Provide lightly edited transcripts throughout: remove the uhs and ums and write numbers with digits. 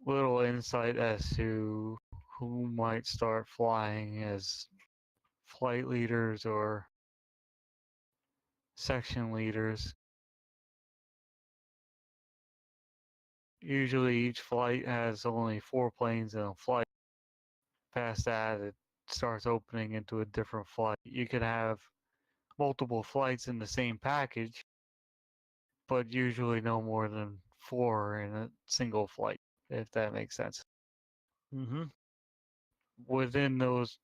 little insight as to who might start flying as flight leaders or section leaders. Usually each flight has only 4 planes in a flight. Past that, it starts opening into a different flight. You could have multiple flights in the same package, but usually no more than 4 in a single flight, if that makes sense. Within those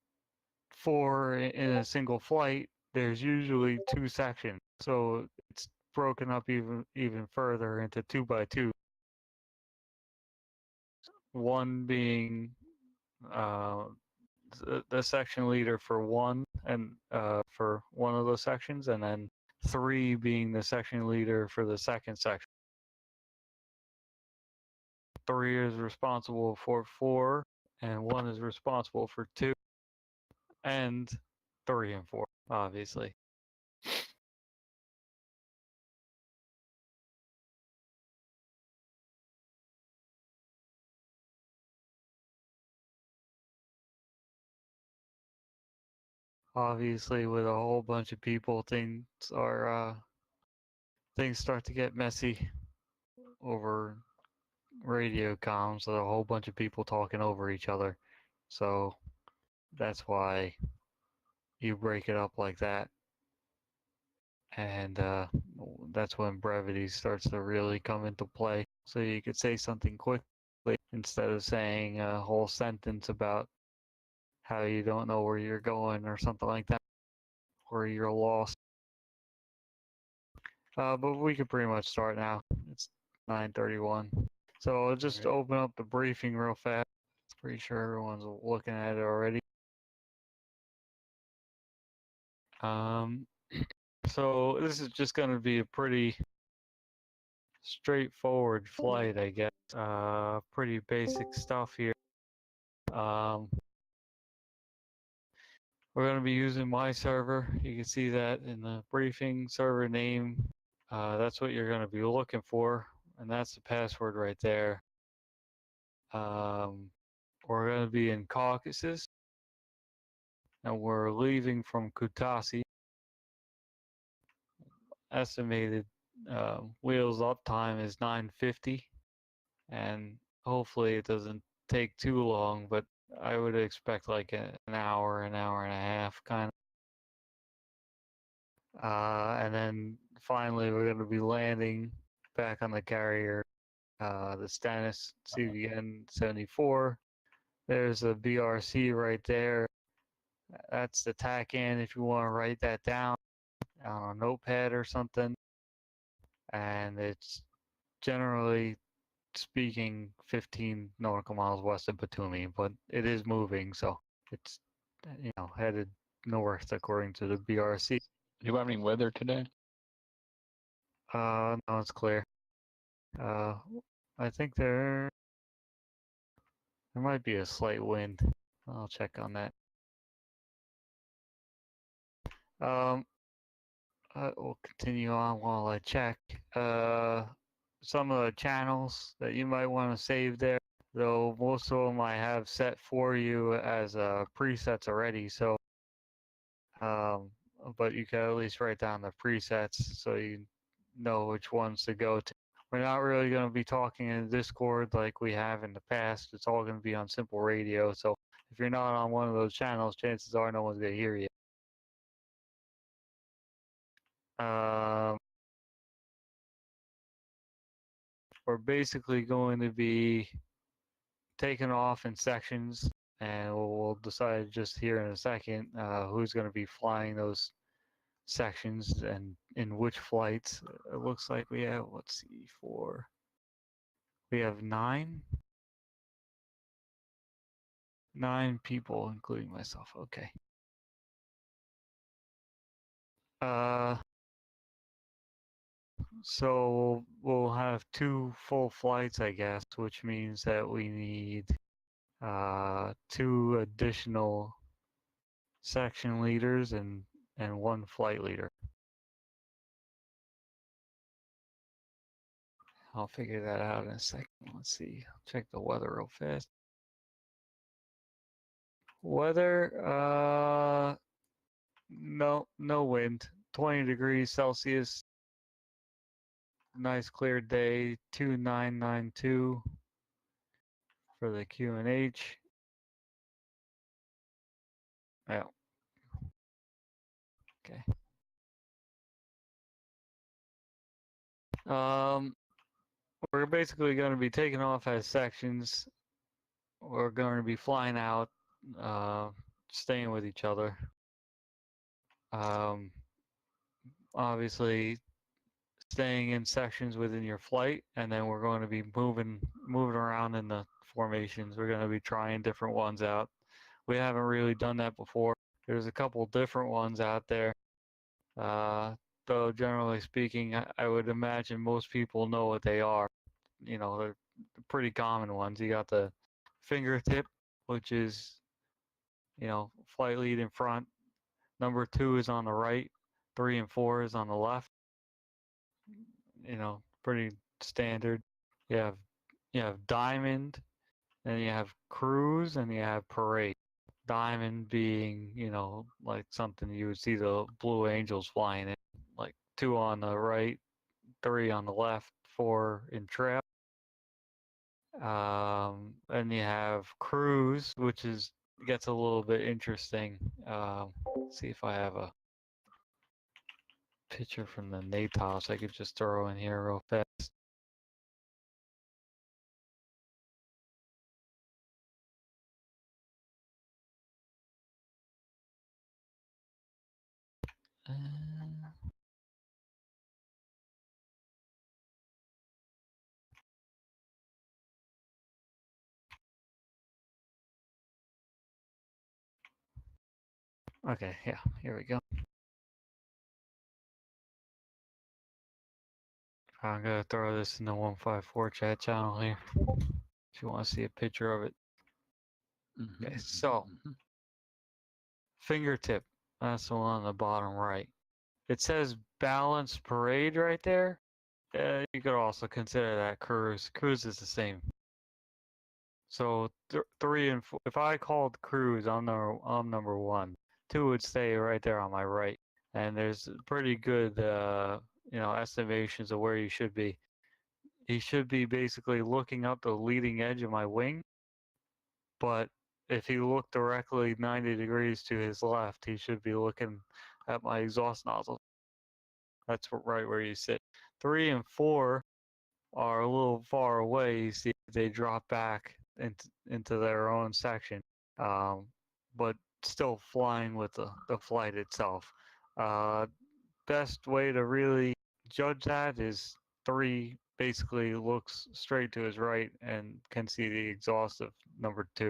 4 in a single flight, there's usually 2 sections, so it's broken up even further into 2 by 2. One being the section leader for one and for one of those sections, and then 3 being the section leader for the second section. 3 is responsible for 4, and 1 is responsible for 2, and 3 and 4, obviously. Obviously, with a whole bunch of people, things start to get messy over radio comms with a whole bunch of people talking over each other. So that's why you break it up like that. And that's when brevity starts to really come into play. So you could say something quickly instead of saying a whole sentence about how you don't know where you're going or something like that, or you're lost. But we could pretty much start now. It's 9:31. So I'll just open up the briefing real fast. Pretty sure everyone's looking at it already. So this is just going to be a pretty straightforward flight, I guess. Pretty basic stuff here. We're going to be using my server. You can see that in the briefing server name. That's what you're going to be looking for, and that's the password right there. We're going to be in Caucasus, and we're leaving from Kutaisi. Estimated wheels up time is 9:50, and hopefully it doesn't take too long, but I would expect like an hour and a half kind of. And then finally we're going to be landing back on the carrier, the Stannis CVN 74. There's a BRC right there. That's the TACAN if you want to write that down on a notepad or something. And it's generally speaking 15 nautical miles west of Batumi, but it is moving, so it's headed north according to the BRC. Do you have any weather today? No, it's clear. I think there might be a slight wind. I'll check on that. We'll continue on while I check. Some of the channels that you might want to save there, though most of them I have set for you as presets already, so but you can at least write down the presets so you know which ones to go to. We're not really going to be talking in Discord like we have in the past. It's all going to be on simple radio, so if you're not on one of those channels, chances are no one's going to hear you. We're basically going to be taking off in sections, and we'll decide just here in a second who's going to be flying those sections and in which flights. It looks like we have, let's see, we have 9 people, including myself. Okay. So we'll have 2 full flights, I guess, which means that we need 2 additional section leaders and 1 flight leader. I'll figure that out in a second. Let's see. I'll check the weather real fast. Weather, no wind. 20 degrees Celsius. Nice clear day. 2992 for the QNH. Yeah. Okay. We're basically going to be taking off as sections. We're going to be flying out, staying with each other. Obviously, staying in sections within your flight, and then we're going to be moving around in the formations. We're going to be trying different ones out. We haven't really done that before. There's a couple different ones out there. Though generally speaking, I would imagine most people know what they are. You know, they're pretty common ones. You got the fingertip, which is, you know, flight lead in front. Number 2 is on the right. 3 and 4 is on the left. You know, pretty standard. You have diamond, then you have cruise, and you have parade. Diamond being, you know, like something you would see the Blue Angels flying in, like 2 on the right, 3 on the left, 4 in trail. And you have cruise, which gets a little bit interesting. Let's see if I have a picture from the NATOS I could just throw in here real fast. Okay, yeah, here we go. I'm gonna throw this in the 154 chat channel here if you want to see a picture of it. Okay, so fingertip, that's the one on the bottom right. It says balanced parade right there. You could also consider that cruise. Cruise is the same. So 3 and 4. If I called cruise, I'm number 1. 2 would stay right there on my right, and there's pretty good, you know, estimations of where you should be. He should be basically looking up the leading edge of my wing, but if he looked directly 90 degrees to his left, he should be looking at my exhaust nozzle. That's right where you sit. 3 and 4 are a little far away. You see, they drop back into their own section, but still flying with the flight itself. Best way to really judge that is 3 basically looks straight to his right and can see the exhaust of number 2.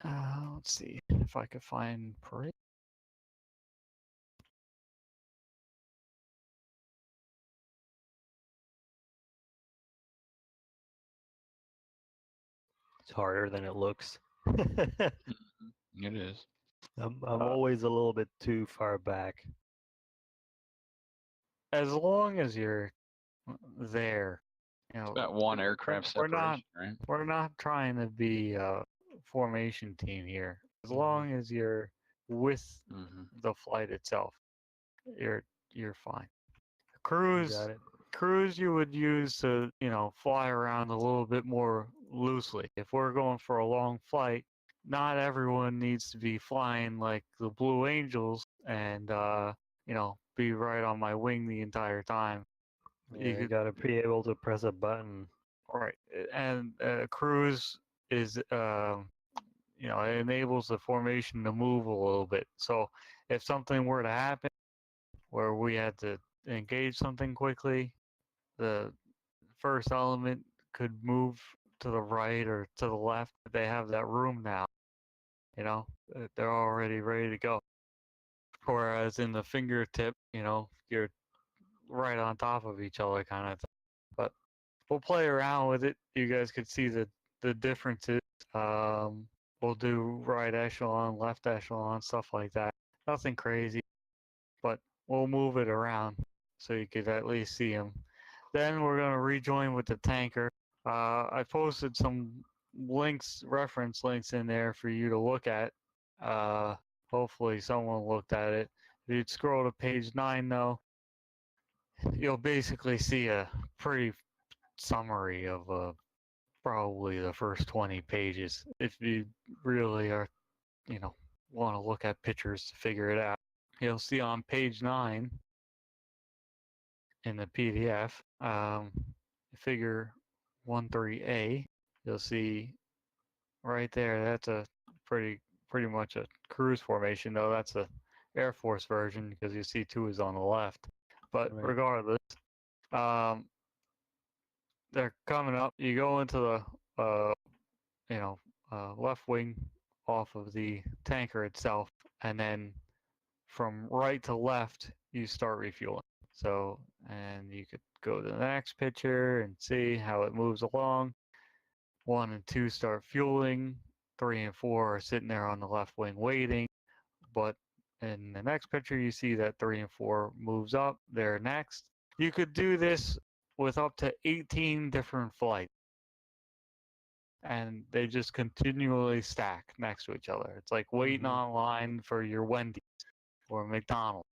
Let's see if I could find parade. It's harder than it looks. It is. I'm always a little bit too far back. As long as you're there, you know, That one aircraft we're not separation, right? we're not trying to be a formation team here. As long as you're with the flight itself, you're fine. Got it. Cruise you would use to, you know, fly around a little bit more loosely. If we're going for a long flight, not everyone needs to be flying like the Blue Angels and you know, be right on my wing the entire time. Yeah, you gotta be able to press a button. Right, and cruise is you know, it enables the formation to move a little bit. So if something were to happen where we had to engage something quickly, the first element could move to the right or to the left. They have that room now, you know, they're already ready to go. Whereas in the fingertip, you know, you're right on top of each other kind of thing. But we'll play around with it. You guys could see the differences. We'll do right echelon, left echelon, stuff like that. Nothing crazy, but we'll move it around so you could at least see him. Then we're gonna rejoin with the tanker. I posted some links, reference links in there for you to look at. Hopefully someone looked at it. If you'd scroll to page 9 though, you'll basically see a pretty summary of probably the first 20 pages. If you really are, want to look at pictures to figure it out. You'll see on page 9 in the PDF, figure 13A, you'll see right there, that's a pretty much a cruise formation, though that's a Air Force version because you see 2 is on the left. But Right. regardless, they're coming up. You go into the, left wing off of the tanker itself, and then from right to left, you start refueling. So, and you could go to the next picture and see how it moves along. 1 and 2 start fueling. 3 and 4 are sitting there on the left wing waiting. But in the next picture, you see that 3 and 4 moves up. They're next. You could do this with up to 18 different flights. And they just continually stack next to each other. It's like waiting online for your Wendy's or McDonald's.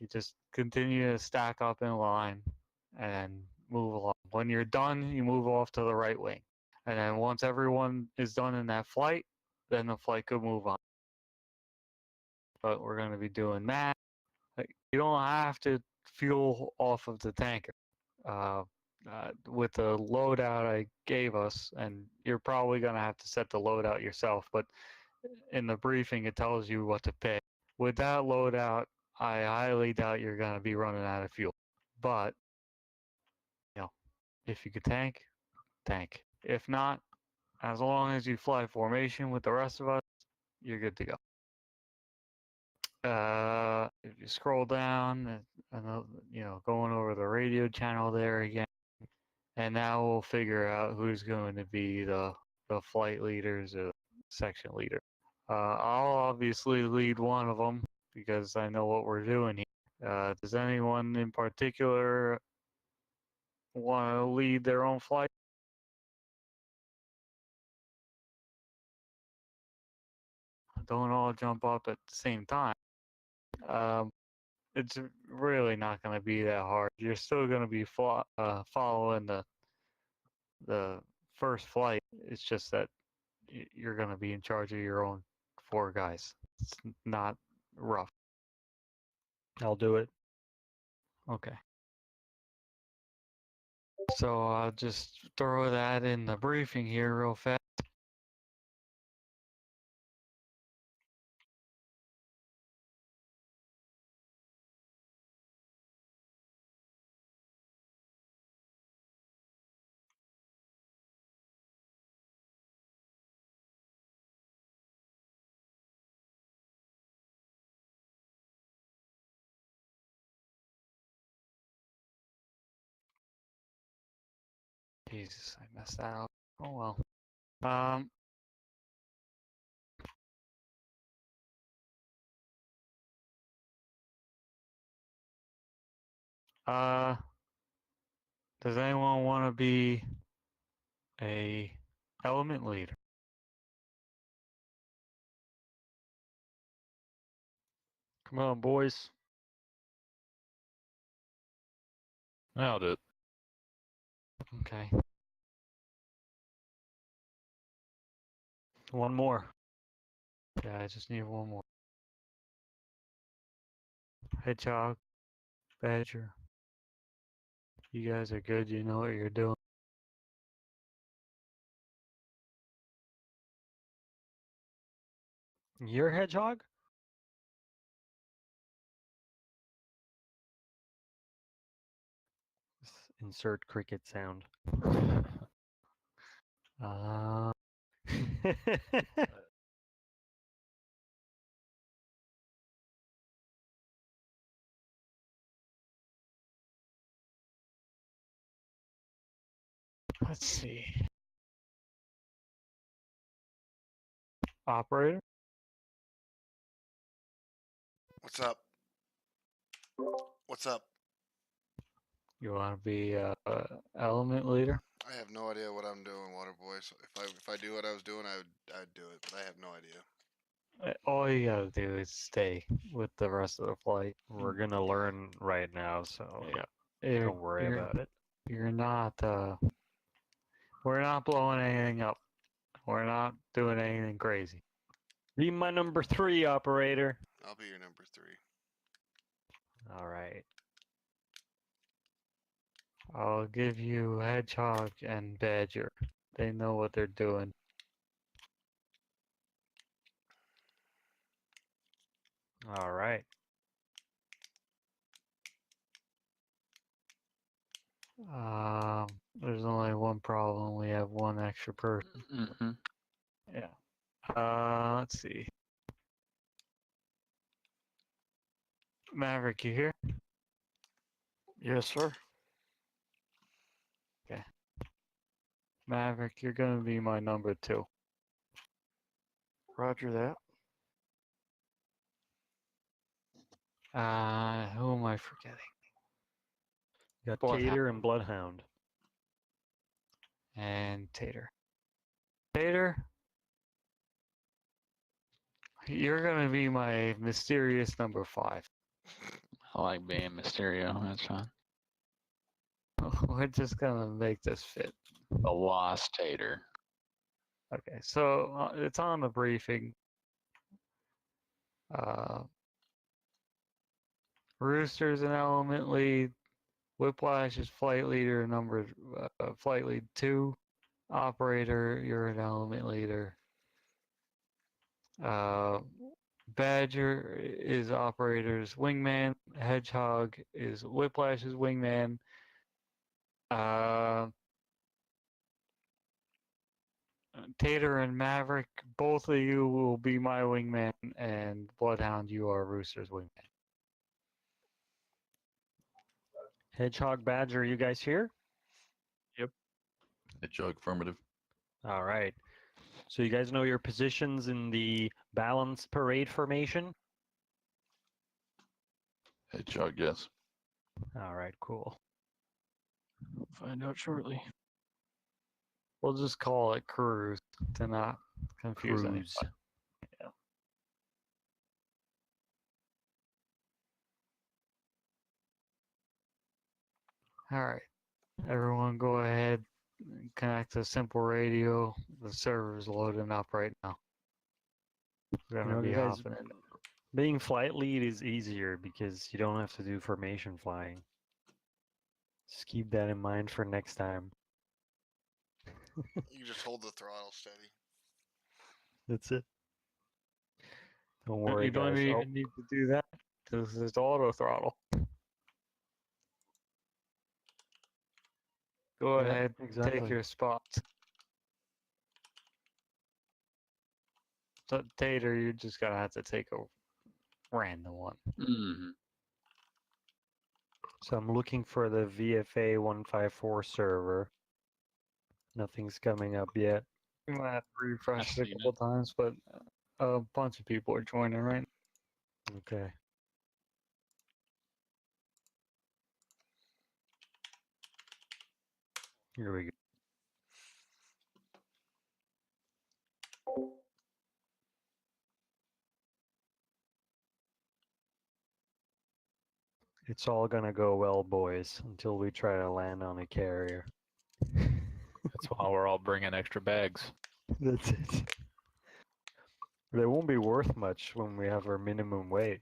You just continue to stack up in line and move along. When you're done, you move off to the right wing. And then once everyone is done in that flight, then the flight could move on. But we're going to be doing that. You don't have to fuel off of the tanker. With the loadout I gave us, and you're probably going to have to set the loadout yourself, but in the briefing it tells you what to pick. With that loadout, I highly doubt you're going to be running out of fuel. But, if you could tank, tank. If not, as long as you fly formation with the rest of us, you're good to go. If you scroll down, going over the radio channel there again, and now we'll figure out who's going to be the flight leaders or section leader. I'll obviously lead one of them because I know what we're doing here. Does anyone in particular want to lead their own flight? Don't all jump up at the same time. It's really not going to be that hard. You're still going to be following the first flight. It's just that you're going to be in charge of your own 4 guys. It's not rough. I'll do it. Okay. So I'll just throw that in the briefing here real fast. Jesus, I messed that up. Oh well. Does anyone want to be a element leader? Come on, boys. I'll do it. Okay. One more. Yeah, I just need one more. Hedgehog, Badger. You guys are good. You know what you're doing. You're Hedgehog? Insert cricket sound. Let's see. Operator? What's up? What's up? You want to be element leader? I have no idea what I'm doing, Water Boy. So if I do what I was doing, I'd do it, but I have no idea. All you gotta do is stay with the rest of the flight. We're gonna learn right now, so Yeah. You're, don't worry about it. You're not. We're not blowing anything up. We're not doing anything crazy. Be my number 3, operator. I'll be your number 3. All right. I'll give you Hedgehog and Badger. They know what they're doing. All right. There's only one problem. We have one extra person. Mm-hmm. Yeah. Let's see. Maverick, you here? Yes, sir. Maverick, you're gonna be my number 2. Roger that. Who am I forgetting? Got Bloodhound. Tater and Bloodhound. And Tater. Tater, you're gonna be my mysterious number 5. I like being Mysterio. That's fine. We're just gonna make this fit. The Lost Tater. Okay, so it's on the briefing. Rooster's an element lead. Whiplash is flight leader number flight lead 2. Operator, you're an element leader. Badger is operator's wingman. Hedgehog is Whiplash's wingman. Tater and Maverick, both of you will be my wingman, and Bloodhound, you are Rooster's wingman. Hedgehog, Badger, you guys here? Hedgehog affirmative. All right. So you guys know your positions in the balanced parade formation? Hedgehog, yes. All right, cool. Find out shortly. We'll just call it cruise to not confuse anyone. Cruise. All right. Everyone go ahead and connect to simple radio. The server's loading up right now. We're gonna You know, be guys, hopping in. being flight lead is easier because you don't have to do formation flying. Just keep that in mind for next time. You just hold the throttle steady. That's it. Don't worry, You don't guys. even need to do that because it's auto throttle. Go Yeah, ahead, exactly. take your spots. So, Tater, you're just gonna have to take a random one. Mm-hmm. So I'm looking for the VFA 154 server. Nothing's coming up yet. We might have to refresh I it a seen couple times, but a bunch of people are joining right now. Okay. Here we go. It's all gonna go well, boys, until we try to land on a carrier. That's why we're all bringing extra bags. That's it. They won't be worth much when we have our minimum weight.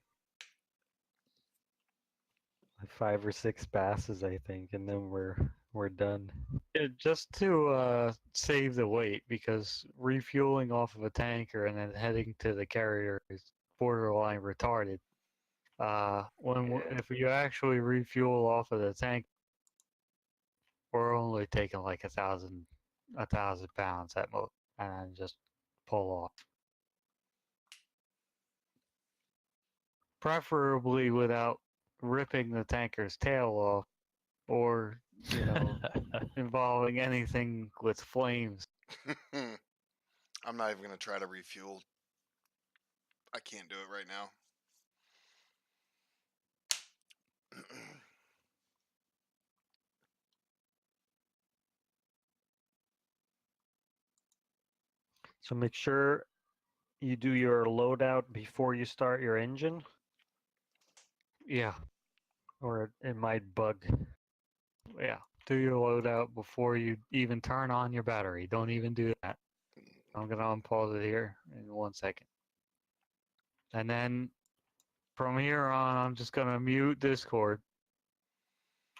Like 5 or 6 passes, I think, and then we're done. Yeah, just to save the weight, because refueling off of a tanker and then heading to the carrier is borderline retarded. If you actually refuel off of the tank, we're only taking like 1,000 pounds at most, and then just pull off. Preferably without ripping the tanker's tail off, or involving anything with flames. I'm not even gonna try to refuel. I can't do it right now. So make sure you do your loadout before you start your engine, Yeah, or it might bug. yeah. Do your loadout before you even turn on your battery. Don't even do that. I'm gonna unpause it here in 1 second. And then from here on, I'm just gonna mute Discord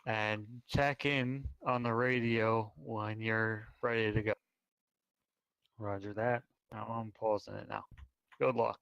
and check in on the radio when you're ready to go. Roger that. I'm unpausing it now. Good luck.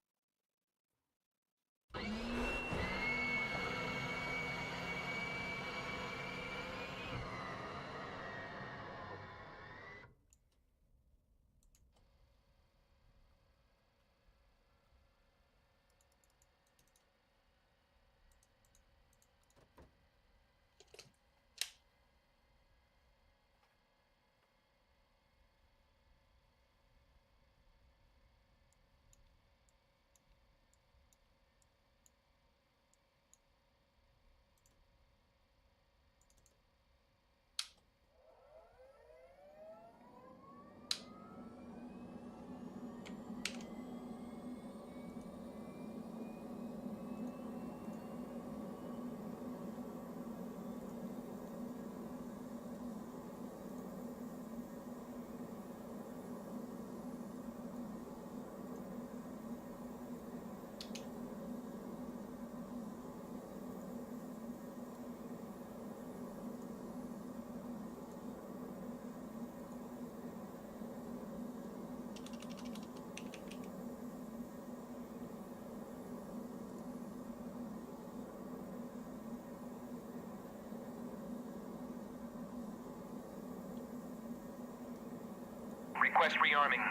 Request rearming.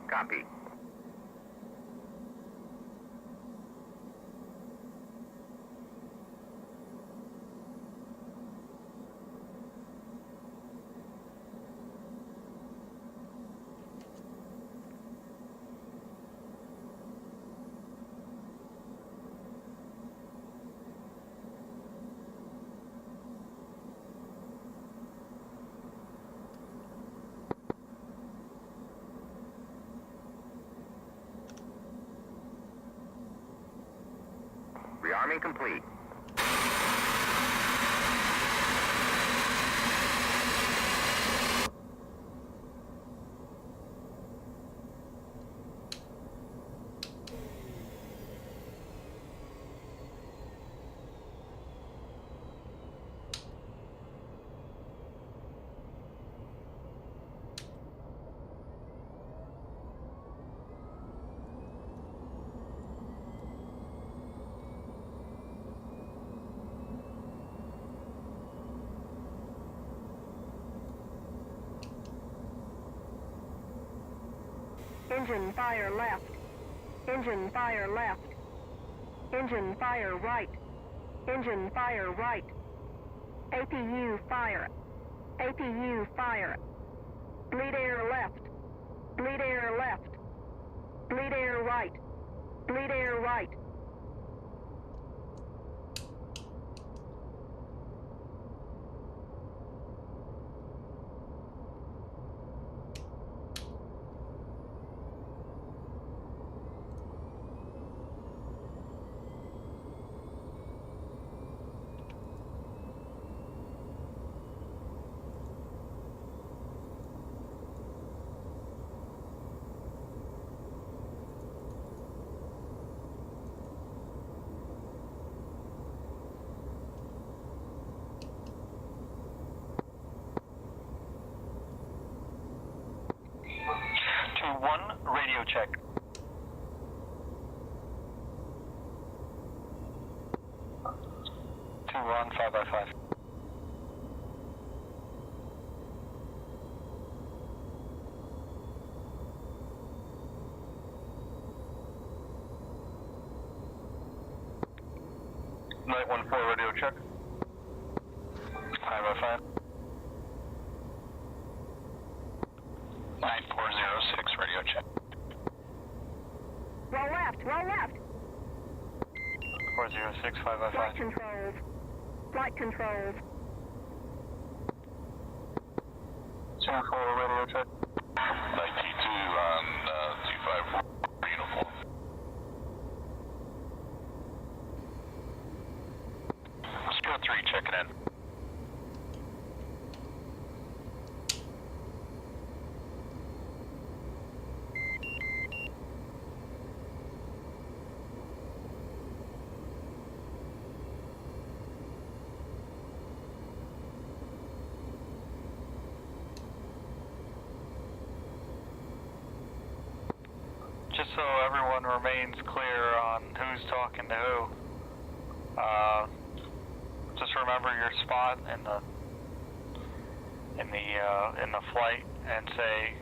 Copy. Rearming complete. Engine fire left. Engine fire left. Engine fire right. Engine fire right. APU fire. APU fire. Bleed air left. Bleed air left. Bleed air right. Bleed air right. One radio check. Two one 5x5. Night 1-4 radio check. 505. 9406 radio check. Roll left. Roll left. 406, 5 by 5. Flight controls. Flight controls. 2-4 radio check. 92 on 254 uniform. Skill 3 checking in. Just so everyone remains clear on who's talking to who, just remember your spot in the flight and say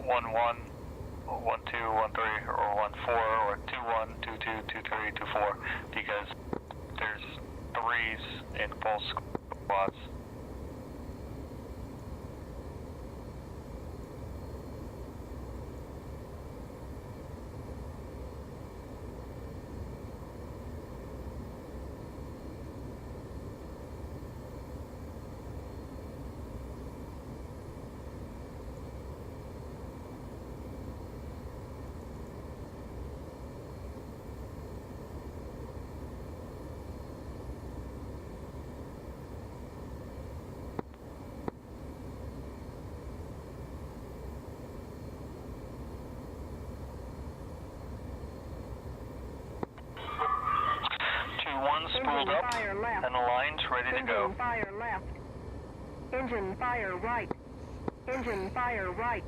11, 12, 13, or 14, or 21, 22, 23, 24, because there's threes in both squads. Spooled Engine up fire left. and aligned, ready to go. Engine fire left. Engine fire right. Engine fire right.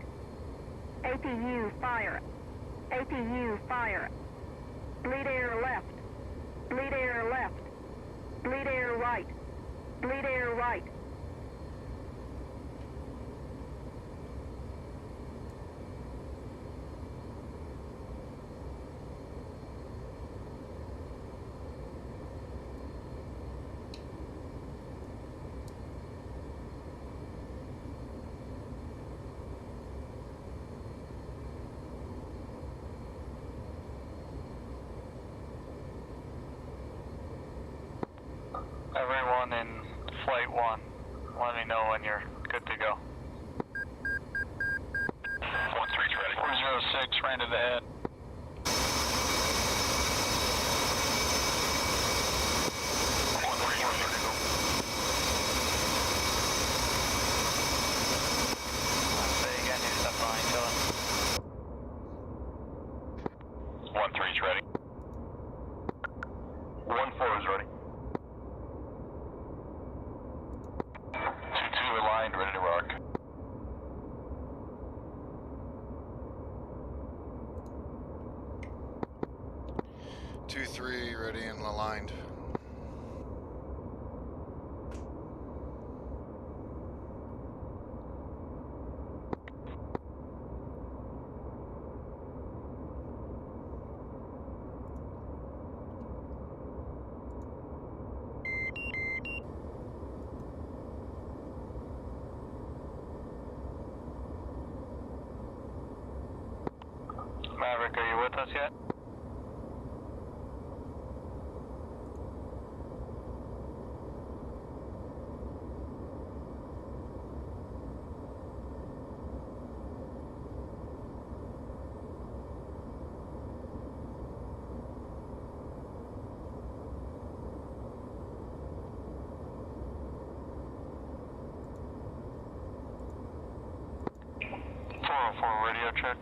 APU fire. APU fire. Bleed air left. Bleed air left. Bleed air right. Bleed air right. Everyone in Flight 1, let me know when you're good to go. 13's ready. 406, ran to the head. Say again, you're stepping on each other. 13's ready. 14 is ready. 22 aligned, ready to rock. Two, 3 ready and aligned. Maverick, are you with us yet? For radio check.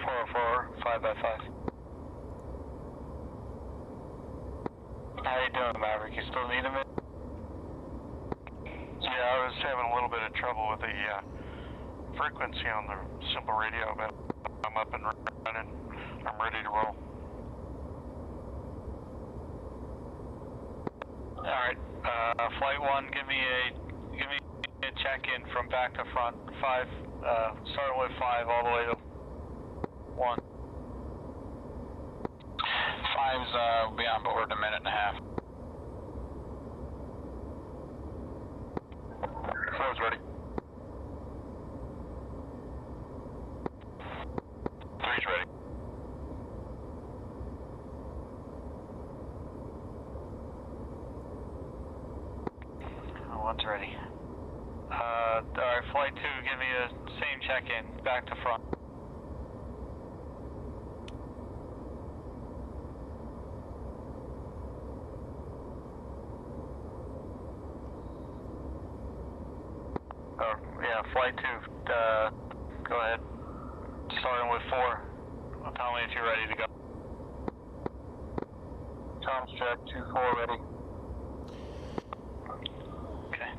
404, 5 by 5. How you doing, Maverick? You still need him? Yeah, I was having a little bit of trouble with the frequency on the simple radio, but I'm up and running. I'm ready to roll. All right, Flight 1, give me a check-in from back to front. 5, starting with 5 all the way to 1. 5's will be on board in a minute and a half. 4's ready. 3's ready. One's ready. Alright, flight 2, give me the same check-in, back to front. Yeah, flight 2, go ahead. Starting with 4. Tell me if you're ready to go. Tom's check, 2-4 ready. Okay.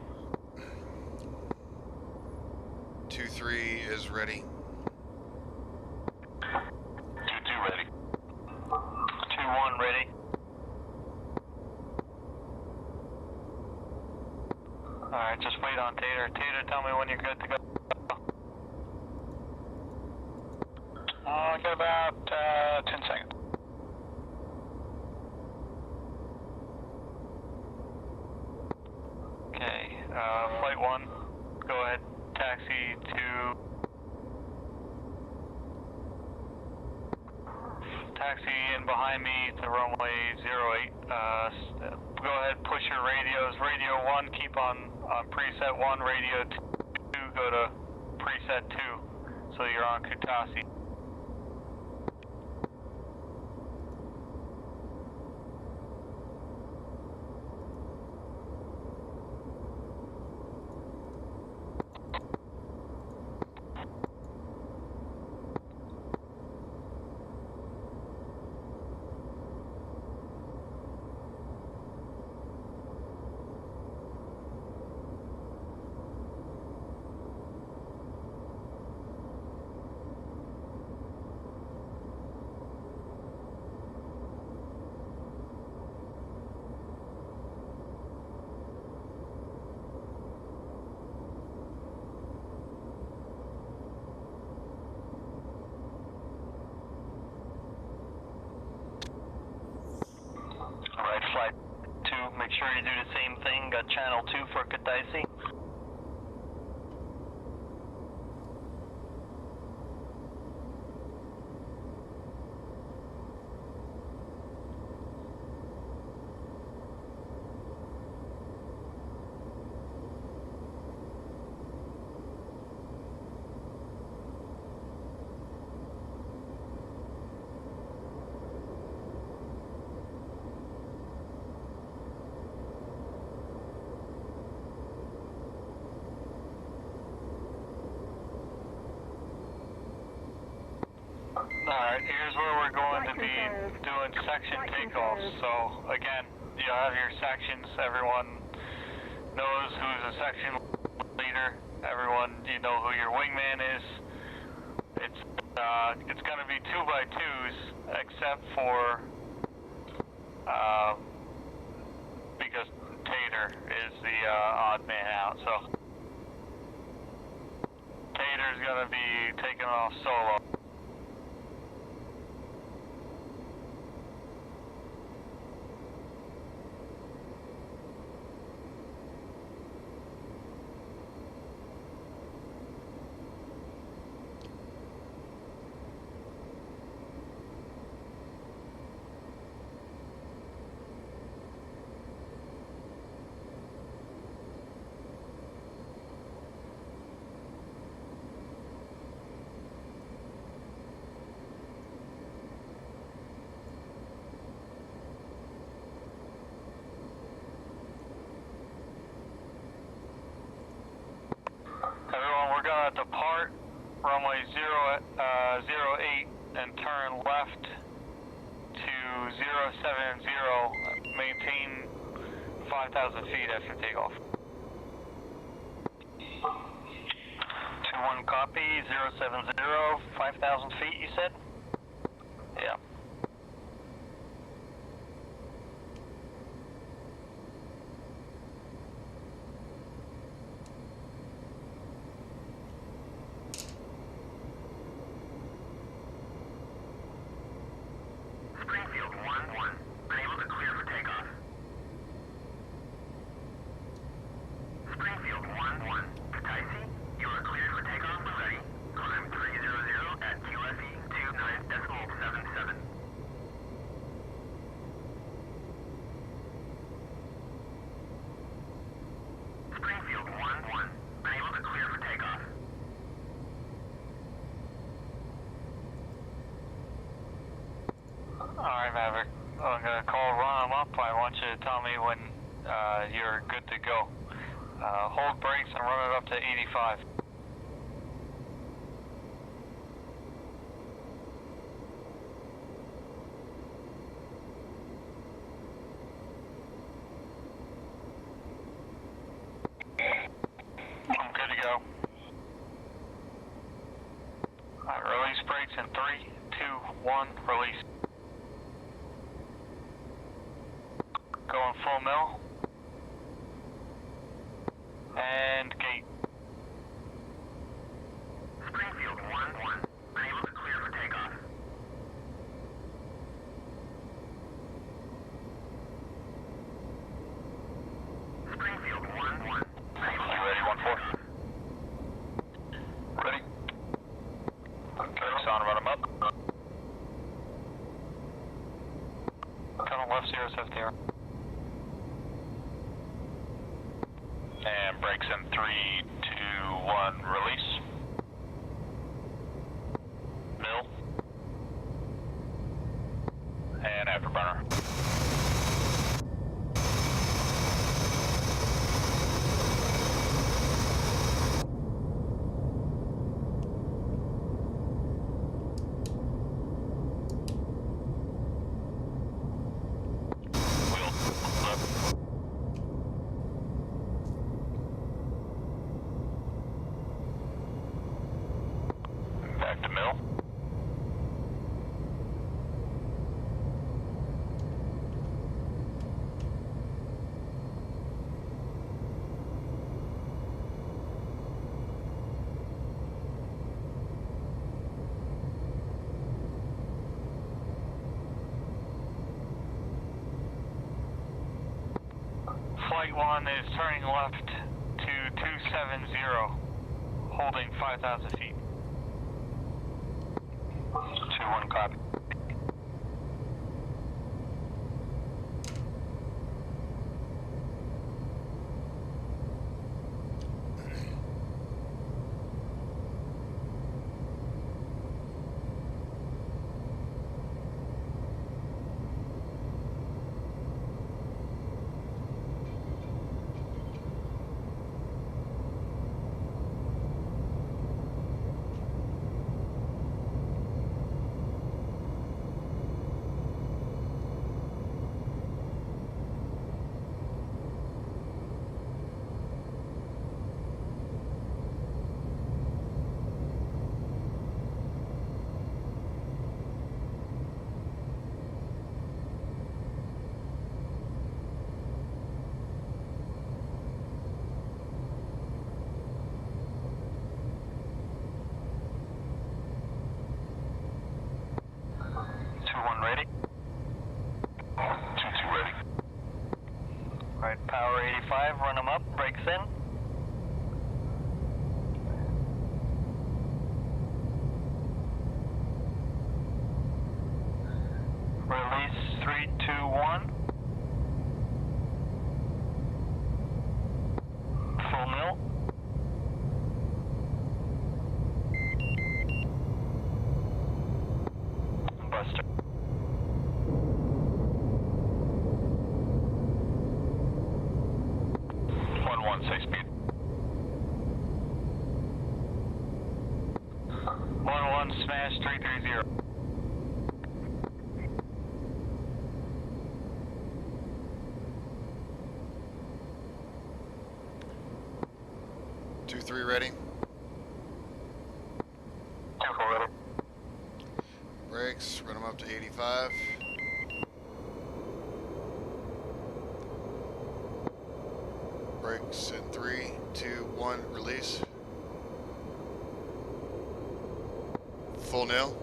2-3 is ready. 2-2 ready. 2-1 ready. Alright, just wait on Tater. Tater, tell me when you're good to go. Got about 10 seconds. Okay, flight 1, go ahead, taxi to... Taxi in behind me to runway 08. Go ahead, push your radios. Radio 1, keep on preset 1. Radio 2, go to preset 2. So you're on Kutasi. Alright, flight 2, make sure you do the same thing. Got channel 2 for Kutaisi. Alright, here's where we're going to be doing section takeoffs. So, again, you have your sections. Everyone knows who's a section leader. Everyone, you know who your wingman is. It's going to be 2x2s, except for, because Tater is the odd man out. So, Tater's going to be taking off solo. Everyone, we're going to depart runway 08 and turn left to 070. Maintain 5,000 feet after takeoff. 2-1 copy, 070, 5,000 feet, you said? Yeah. Springfield 1-1, unable to clear for takeoff. Springfield 1-1, Kutaisi, you are cleared for takeoff when ready. Climb 300 at QFE 29.77. Alright, Maverick. I'm gonna call run them up. I want you to tell me when you're good to go. Hold brakes and run it up to 85. I'm good to go. Alright, release brakes in 3, 2, 1, release. Going full mill. And gate. Springfield 1-1. Are you looking clear for takeoff? Springfield 1-1. You ready, 1-4? Ready. Brakes on, run them up. Coming left 070. And brakes in 3, 2, 1, release. Mill. And afterburner. Wheel left. Back to mill. Flight 1 is turning left to 270, holding 5,000 feet. 2-1 copy. Ready? 2-2 ready. Alright, power 85, run them up, brakes in. Release 3, 2, 1. Full mill. Buster. 6 speed. 1-1 smash 330. Two, 3 ready. 2-4 ready. Brakes, run them up to 85. Brakes in 3, 2, 1, release. Full nil.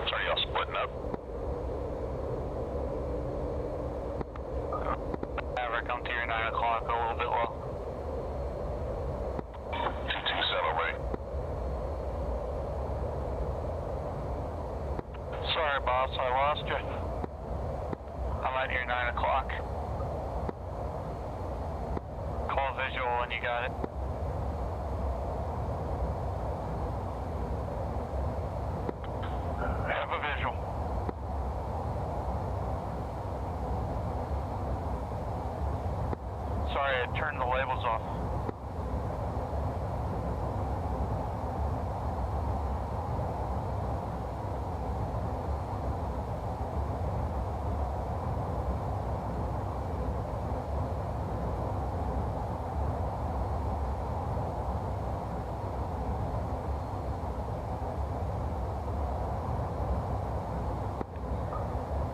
Sorry, y'all splitting up. Maverick, come to your 9 o'clock, a little bit low. 2-2 settle ready. Sorry, boss, I lost you. I'm at your 9 o'clock. Call visual when you got it. Have a visual. Sorry, I turned the labels off.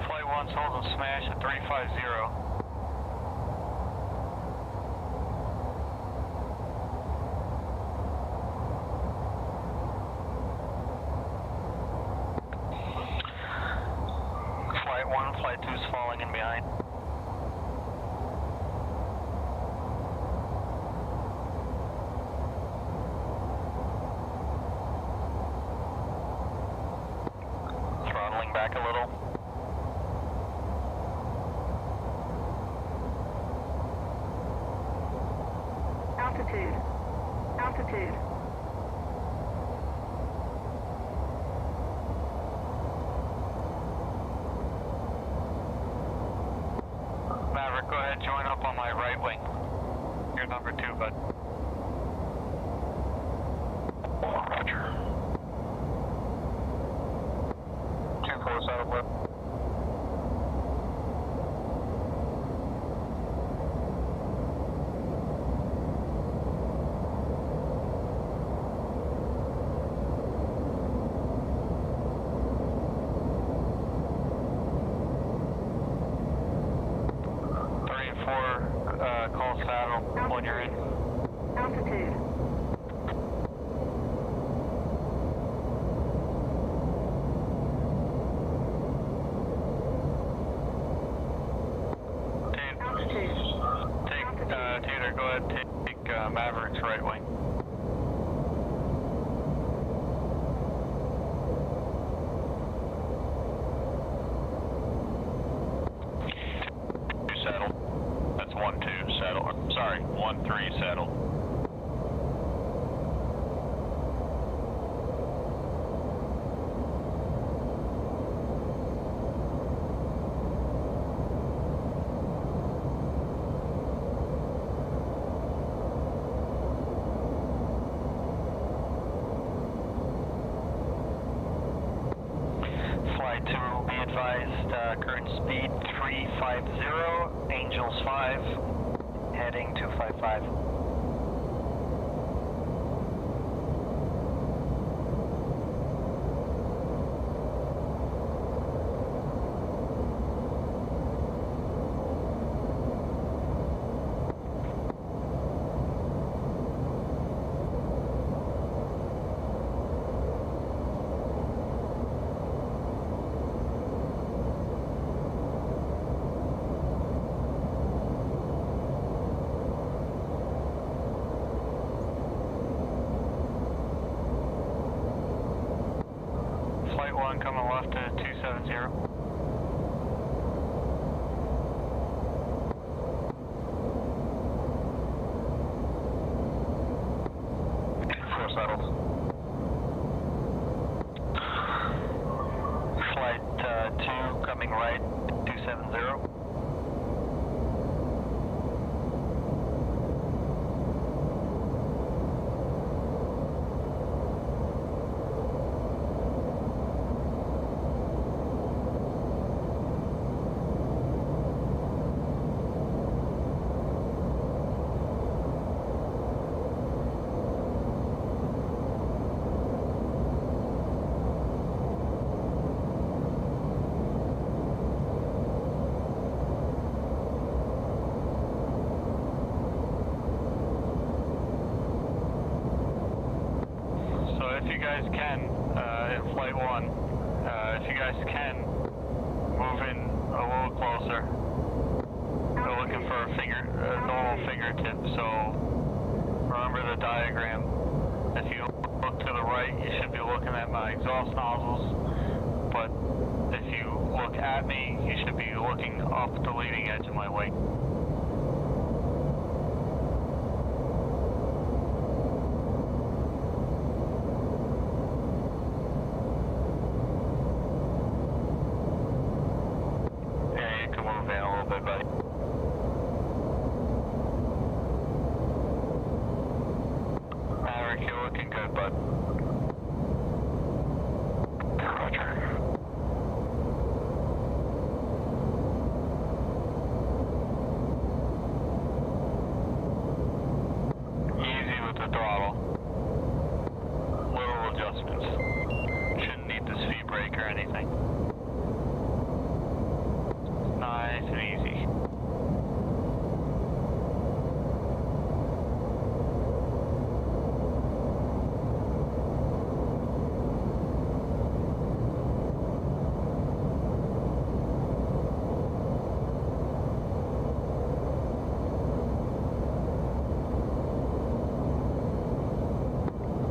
Flight 1's hold and smash at 350. Flight 1, Flight 2's falling in behind. Throttling back a little. Altitude. Altitude. Maverick, go ahead, join up on my right wing. You're number 2, bud. Roger. 2-4 saddle blip. Call saddle when you're in. Altitude. Altitude. Tater, go ahead, take Maverick's right wing. Two saddle. That's 1-2 saddle. Sorry, 1-3 saddle. Flight 2, be advised, current speed 350, Angels 5, heading 255. Flight 1 coming left to 270. Four saddles. Flight 2 coming right, 270. So if you guys can, in Flight 1, if you guys can, move in a little closer. We're looking for a normal fingertip, so remember the diagram. If you look to the right, you should be looking at my exhaust nozzles, but but if you look at me, you should be looking up the leading edge of my wing. Yeah, you can move in a little bit, buddy. Maverick, you're looking good, bud. Roger. Easy with the throttle. Little adjustments. Shouldn't need the speed brake or anything. Nice and easy.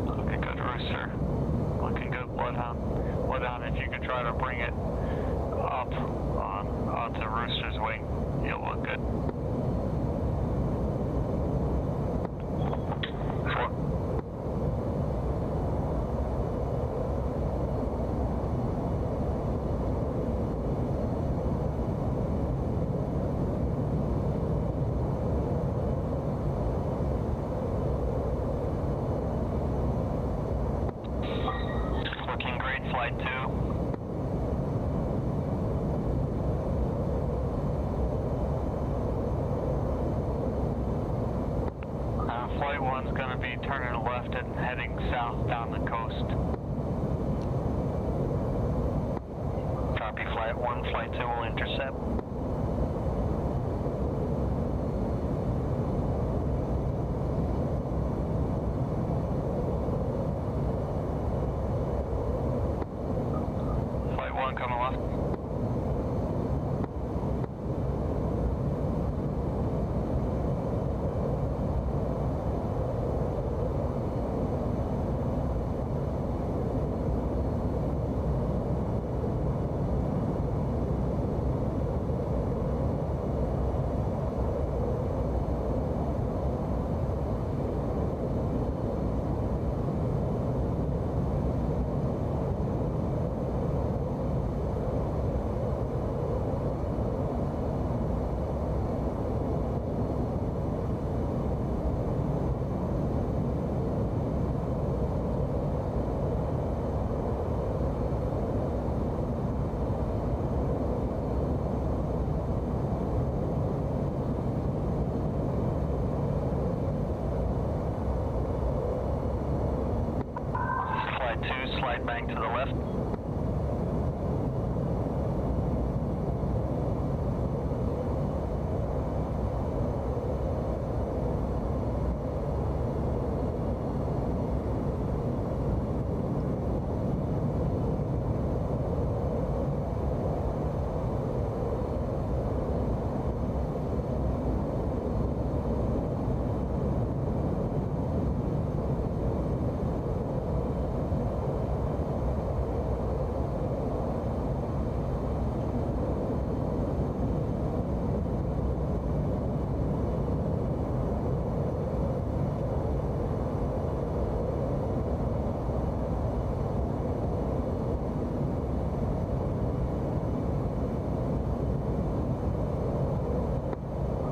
Looking good, Rooster. Looking good, Bloodhound. Bloodhound, if you could try to bring it up onto Rooster's wing, you'll look good. Looking great, flight 2. Flight 1's going to be turning left and heading south down the coast. Copy, Flight 1. Flight 2 will intercept. Flight 1 coming left. Flight 2, slide bank to the left.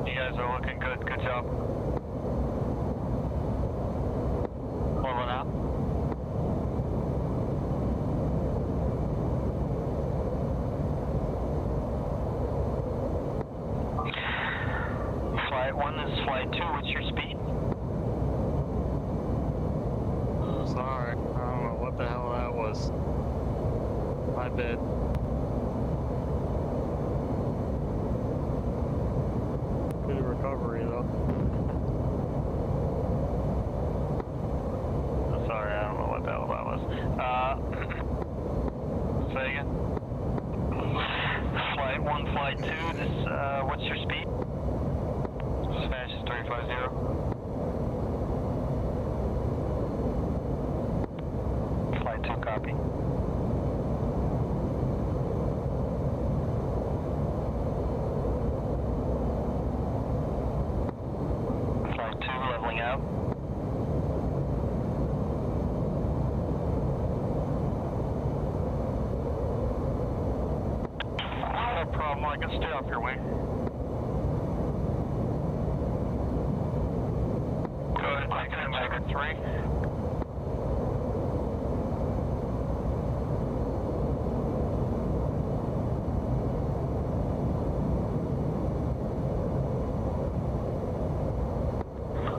You guys are looking good. Good job. Pulling out. Flight 1, this is Flight 2. What's your speed? Sorry, I don't know what the hell that was. My bad. Good recovery though. I'm sorry, I don't know what the hell that was. Say again. Flight 1, Flight 2, this, what's your speed? Smash is 350. Flight 2, copy. Mike, stay off your wing. Go ahead, Mike, and Tiger 3.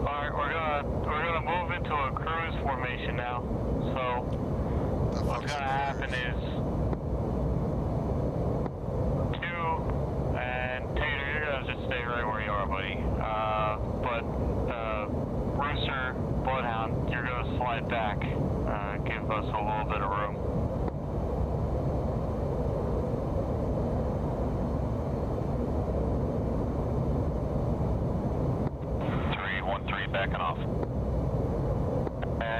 Alright, we're gonna move into a cruise formation now. So The what's fuck's gonna a happen cruise? is Tater, you're gonna just stay right where you are, buddy. But Rooster, Bloodhound, you're gonna slide back. Give us a little bit of room. Three, 1-3, backing off.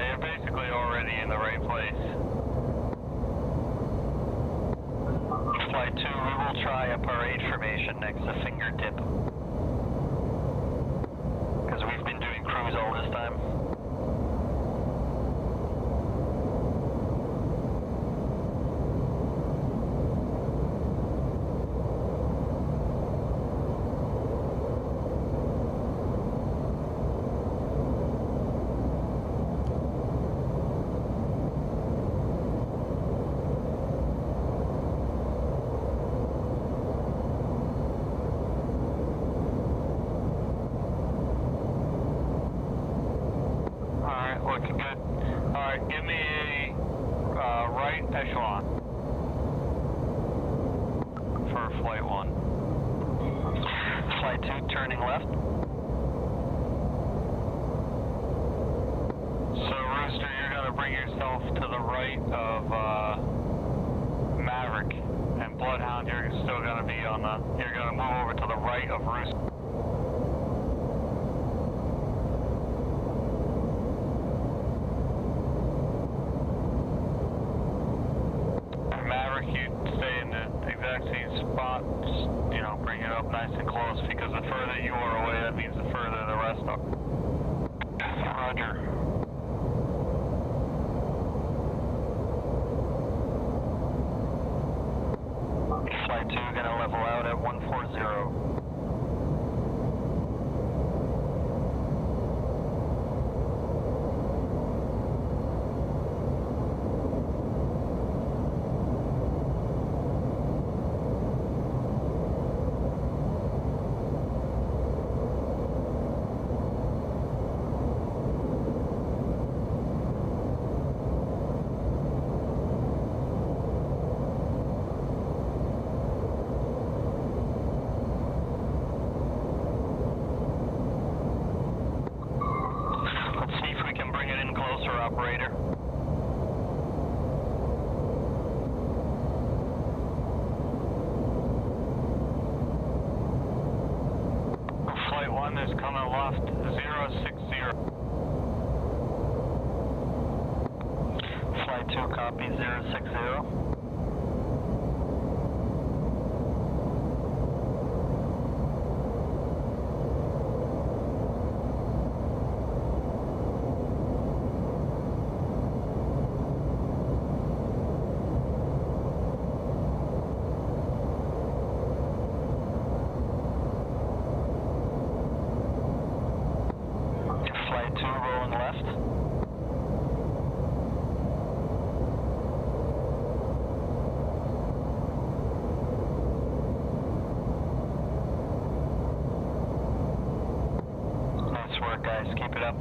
You're basically already in the right place. Flight 2, we will try a parade formation next to fingertip. Because we've been doing cruise all this time. Alright, looking good. Alright, give me a right echelon for flight 1. Flight 2, turning left. So, Rooster, you're going to bring yourself to the right of Maverick. And Bloodhound, you're still going to be on the... You're going to move over to the right of Rooster. Maverick, you stay in the exact same spot, just, you know, bring it up nice and close, because the further you are away, that means the further the rest are. Roger. Flight 2, gonna level out at 140. Let's see if we can bring it in closer, operator. Flight 1 is coming left, 060. Flight 2, copy, 060. Flight 2, rolling left. Nice work, guys. Keep it up.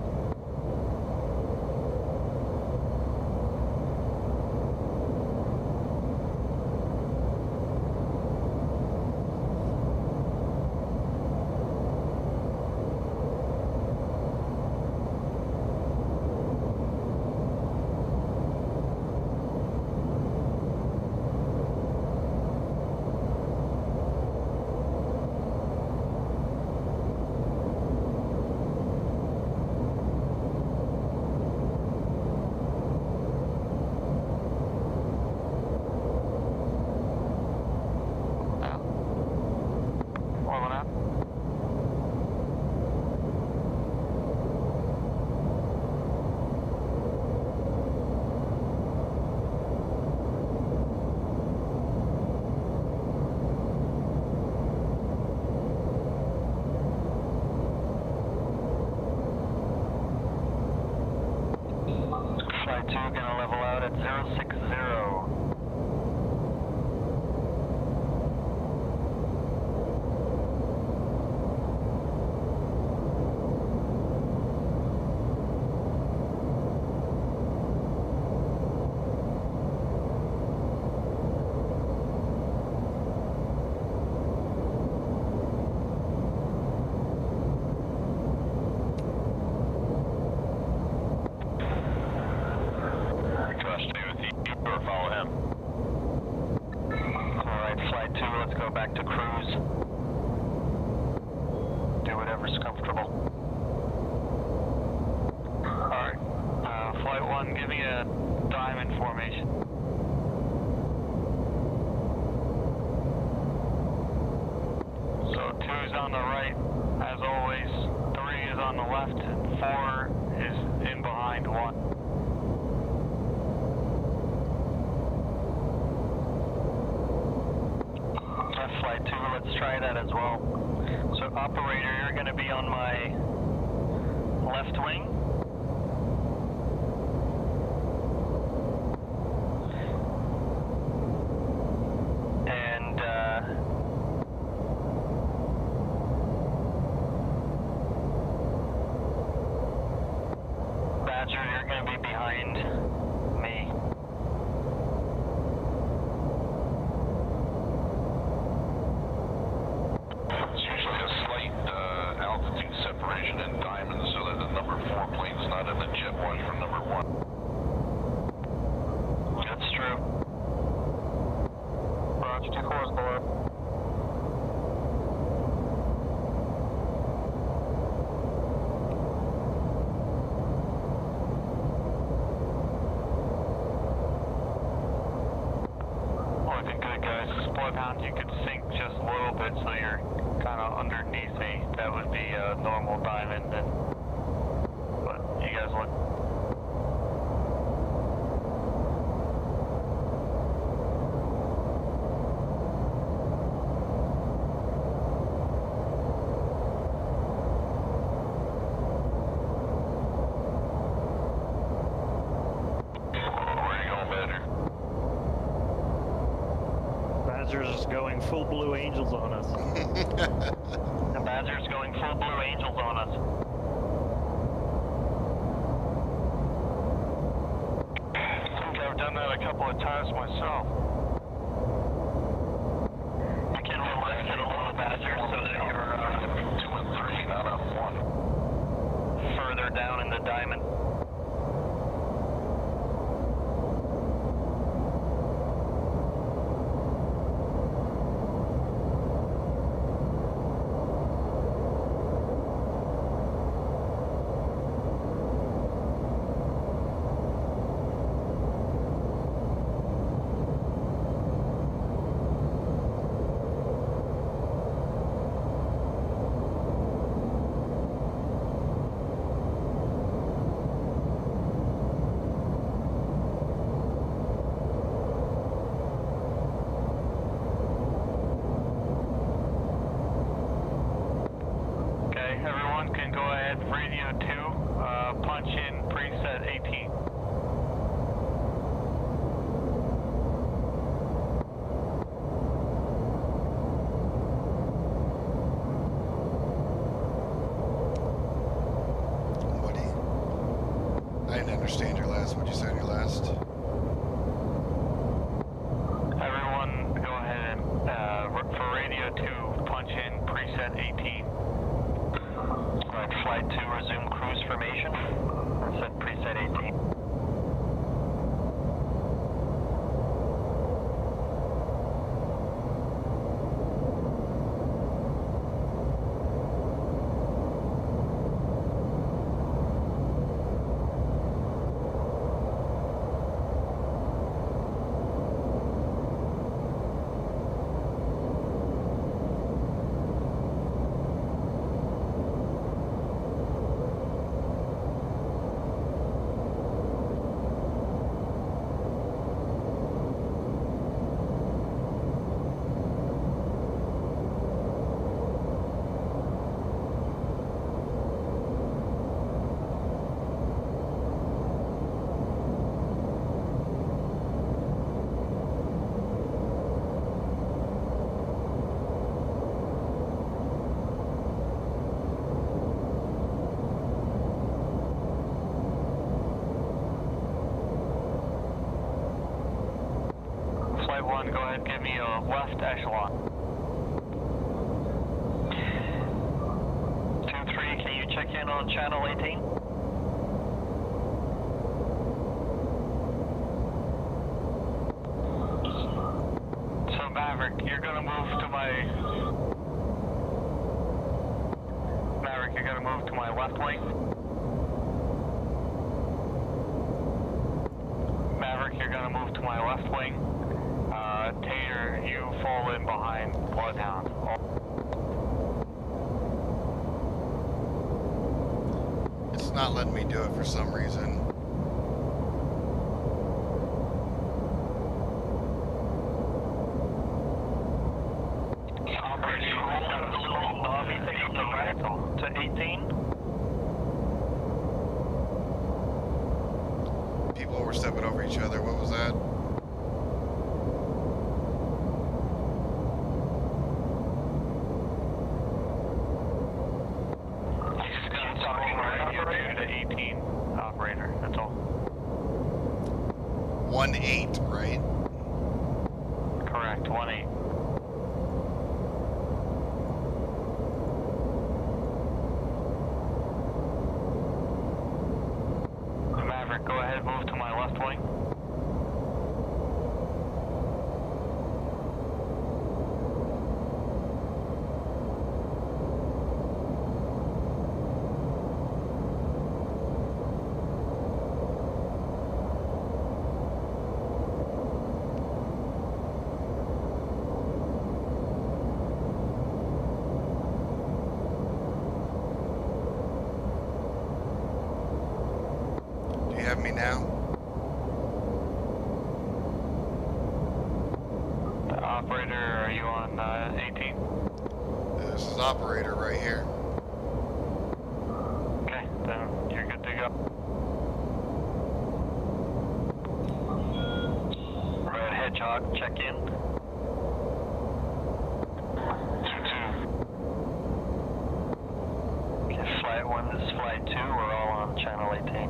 let's go back to cruise. Do whatever's comfortable. Alright, Flight 1, give me a diamond formation. So 2 is on the right, as always, 3 is on the left, and 4 is in behind 1. Flight 2, let's try that as well. So operator, you're going to be on my left wing. And Badger, you're going to be behind me. It's usually a slight altitude separation in diamonds so that the number 4 plane's not in the jet wash from number 1. That's true. Roger, 2-4 is below. Looking good, guys. Bloodhound, you could sink just a little bit so you're kind of underneath me. That would be a normal diamond, and but you guys look. Where are you going, Badger? Badger's going full Blue Angels on us. The Badger's going full Blue Angels on us. I think I've done that a couple of times myself. You can relax it a little, Badger, so that you're 2 and 3, not on 1. further down in the diamond. Everyone can go ahead, radio 2, punch in preset 18. Woody, I didn't understand your last. What'd you say in your last? Everyone go ahead and, for radio 2, punch in preset 18. Alright, Flight 2, resume cruise formation. Set preset 18. Flight 1, go ahead, give me a left echelon. 2-3, can you check in on channel 18? So So Maverick, you're gonna move to my... Maverick, you're gonna move to my left wing. Maverick, you're gonna move to my left wing. Tater, you fall in behind Bloodhound. It's not letting me do it for some reason. To 18. People were stepping over each other. What was that? He's gonna talk right here to 18, operator, that's all. 1-8, right? Correct, 1-8. Maverick, go ahead, move to my left wing. Do you have me now? Operator, are you on 18? This is operator right here. Okay, then you're good to go. Red Hedgehog, check in. 2-2. Okay, flight 1, this is flight 2, we're all on channel 18.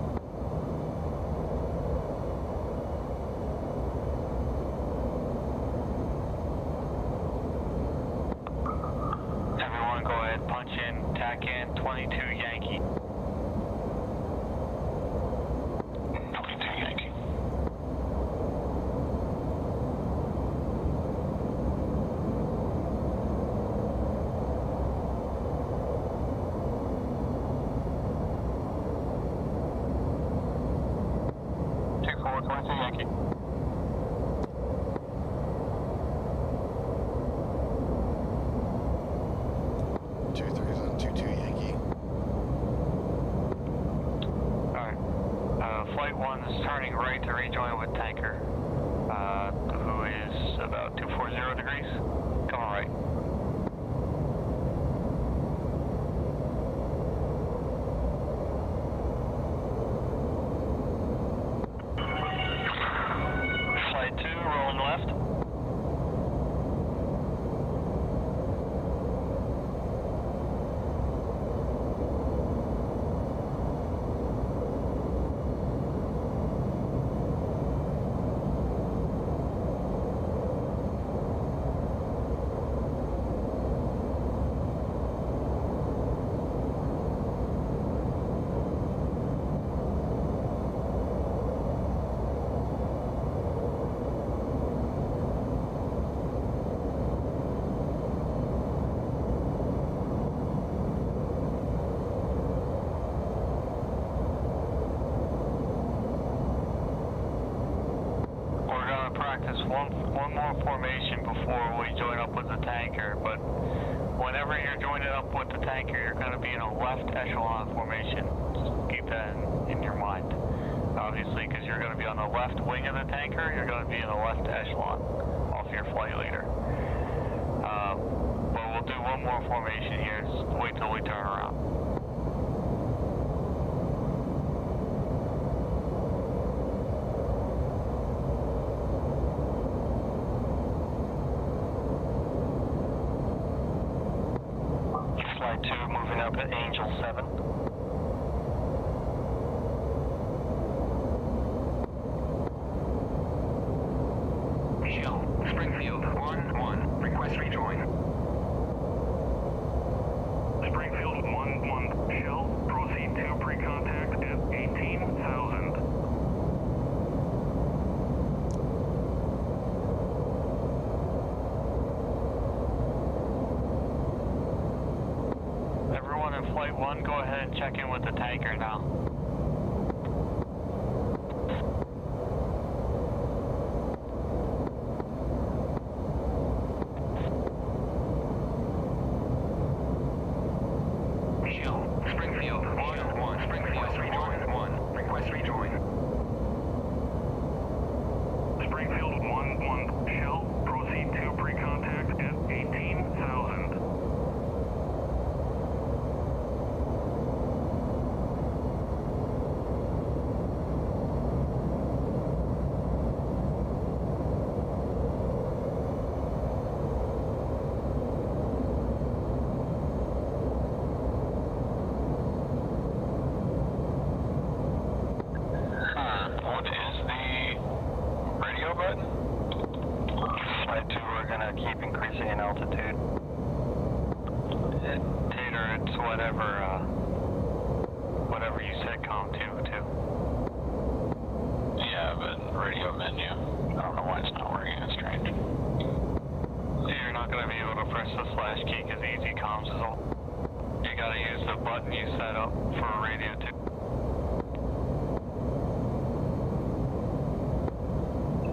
Everyone go ahead, punch in, tack in, 22 Yankee. 22 Yankee. Two 4, 22 Yankee. Two 3s on 2-2 Yankee. Alright. Flight 1 is turning right to rejoin with tanker, who is about 240 degrees. Come on right. Flight 2, rolling left. Practice one more formation before we join up with the tanker, but whenever you're joining up with the tanker, you're going to be in a left echelon formation. Just keep that in your mind. Obviously, because you're going to be on the left wing of the tanker, you're going to be in the left echelon off your flight leader. But we'll do one more formation here. Just wait till we turn around. Flight 2 moving up at Angel 7. Shell, Springfield 1-1, request rejoin. Springfield 1-1, Shell, proceed to pre-contact at 18,000. Flight 1, go ahead and check in with the tanker now. Shell, Springfield, 1-1. Springfield, rejoin, 1. Request rejoin. Springfield 1-1 Shell, proceed to pre-contact at 18,000. What is the radio button? Flight 2, we're gonna keep increasing in altitude. Tater, it's whatever you set comm to. Yeah, but radio menu. I don't know why it's not working. It's strange. You're not gonna be able to press the slash key because easy comms is all. You gotta use the button you set up for radio 2.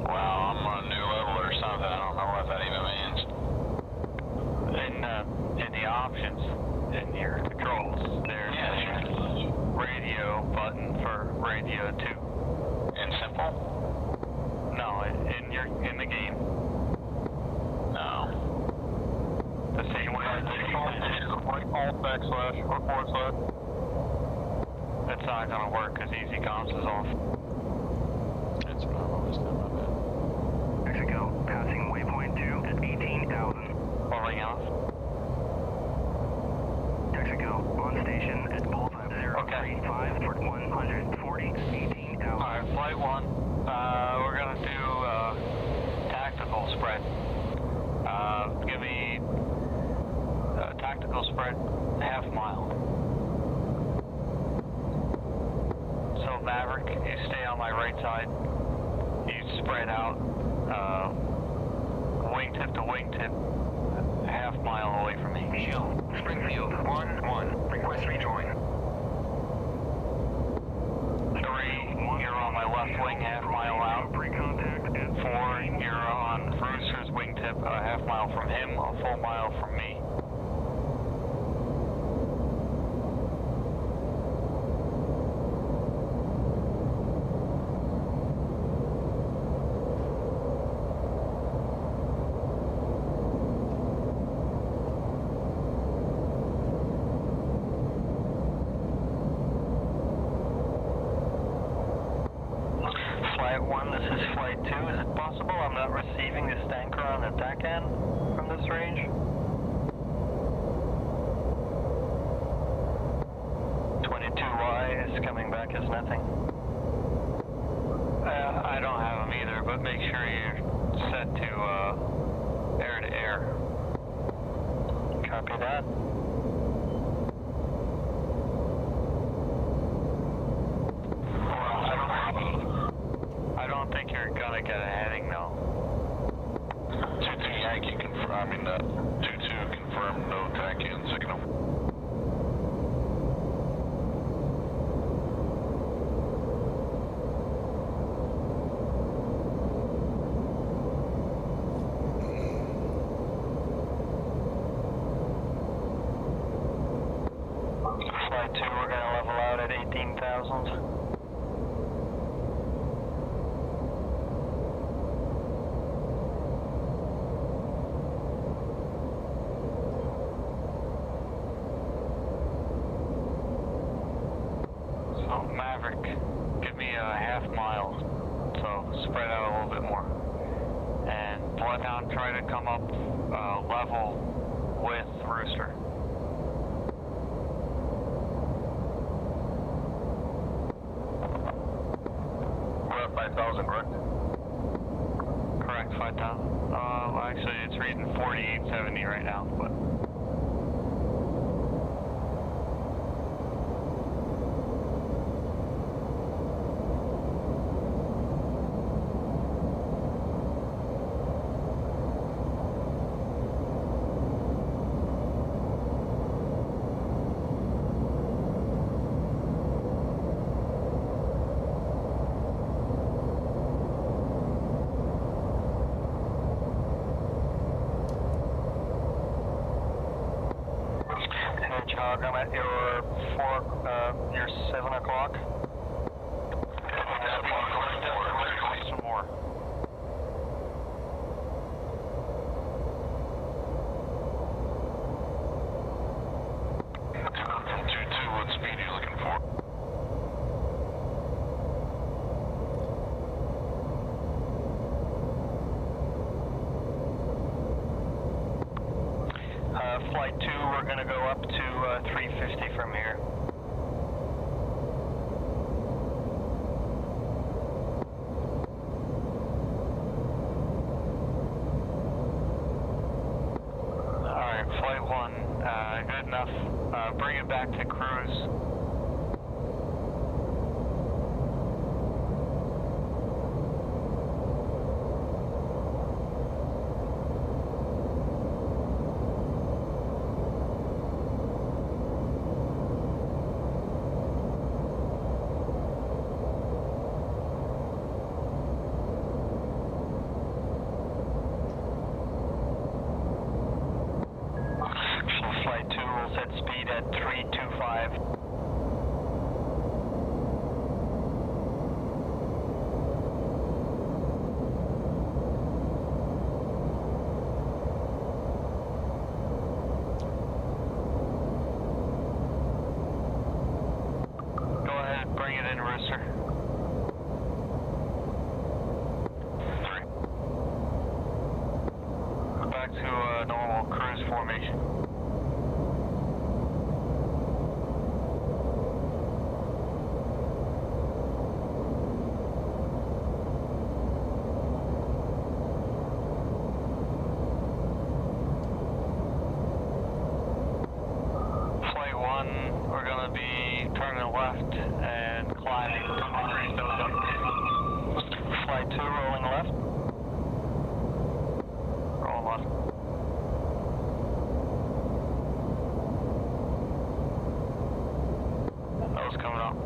Wow, I'm on a new level or something. I don't know what that even means. In the options, in your controls, there's a radio button for radio 2. In simple? No, in the game. No. The same way as Alt backslash or forward slash. It's not gonna work because easy comms is off. That's what I've always done, my bad. Mexico, passing waypoint 2 at 18,000. Pulling off. Mexico, on station at bullseye 035 for 140 at 18,000. Alright, Flight 1, we're gonna do tactical spread. Give me tactical spread half mile. So Maverick, you stay on my right side. You spread out wingtip to wingtip half mile away from me. Shell, Springfield, 1-1. Request rejoin. 3, you're on my left wing half mile out. Pre-contact at 4, you're on Brewster's wingtip a half mile from him, a full mile from me. Flight 1, this is Flight 2. Is it possible I'm not receiving this tanker on the deck end from this range? 22Y is coming back as nothing. I don't have them either, but make sure you're set to air to air. Copy that. I don't think you're gonna get a heading though. 2-2 Yankee confirm, 2-2 confirm no TAC-in signal. Flight 2, we're gonna level out at 18,000. So Maverick, give me a half mile, so spread out a little bit more. And Bloodhound, try to come up level with Rooster. We're at 5,000, correct? Correct, 5,000. Actually, it's reading 4870 right now, but. come at your 7 o'clock. Some more. What speed are you looking for? Flight 2, we're going to go up to 350 from here. Alright, Flight 1, good enough. Bring it back to cruise. Flight 2 will set speed at 325. Go ahead, bring it in, Rooster. 3. Back to normal cruise formation. We're going to be turning left and climbing 2 degrees nose up. Flight 2 rolling left. Roll left. Nose coming up.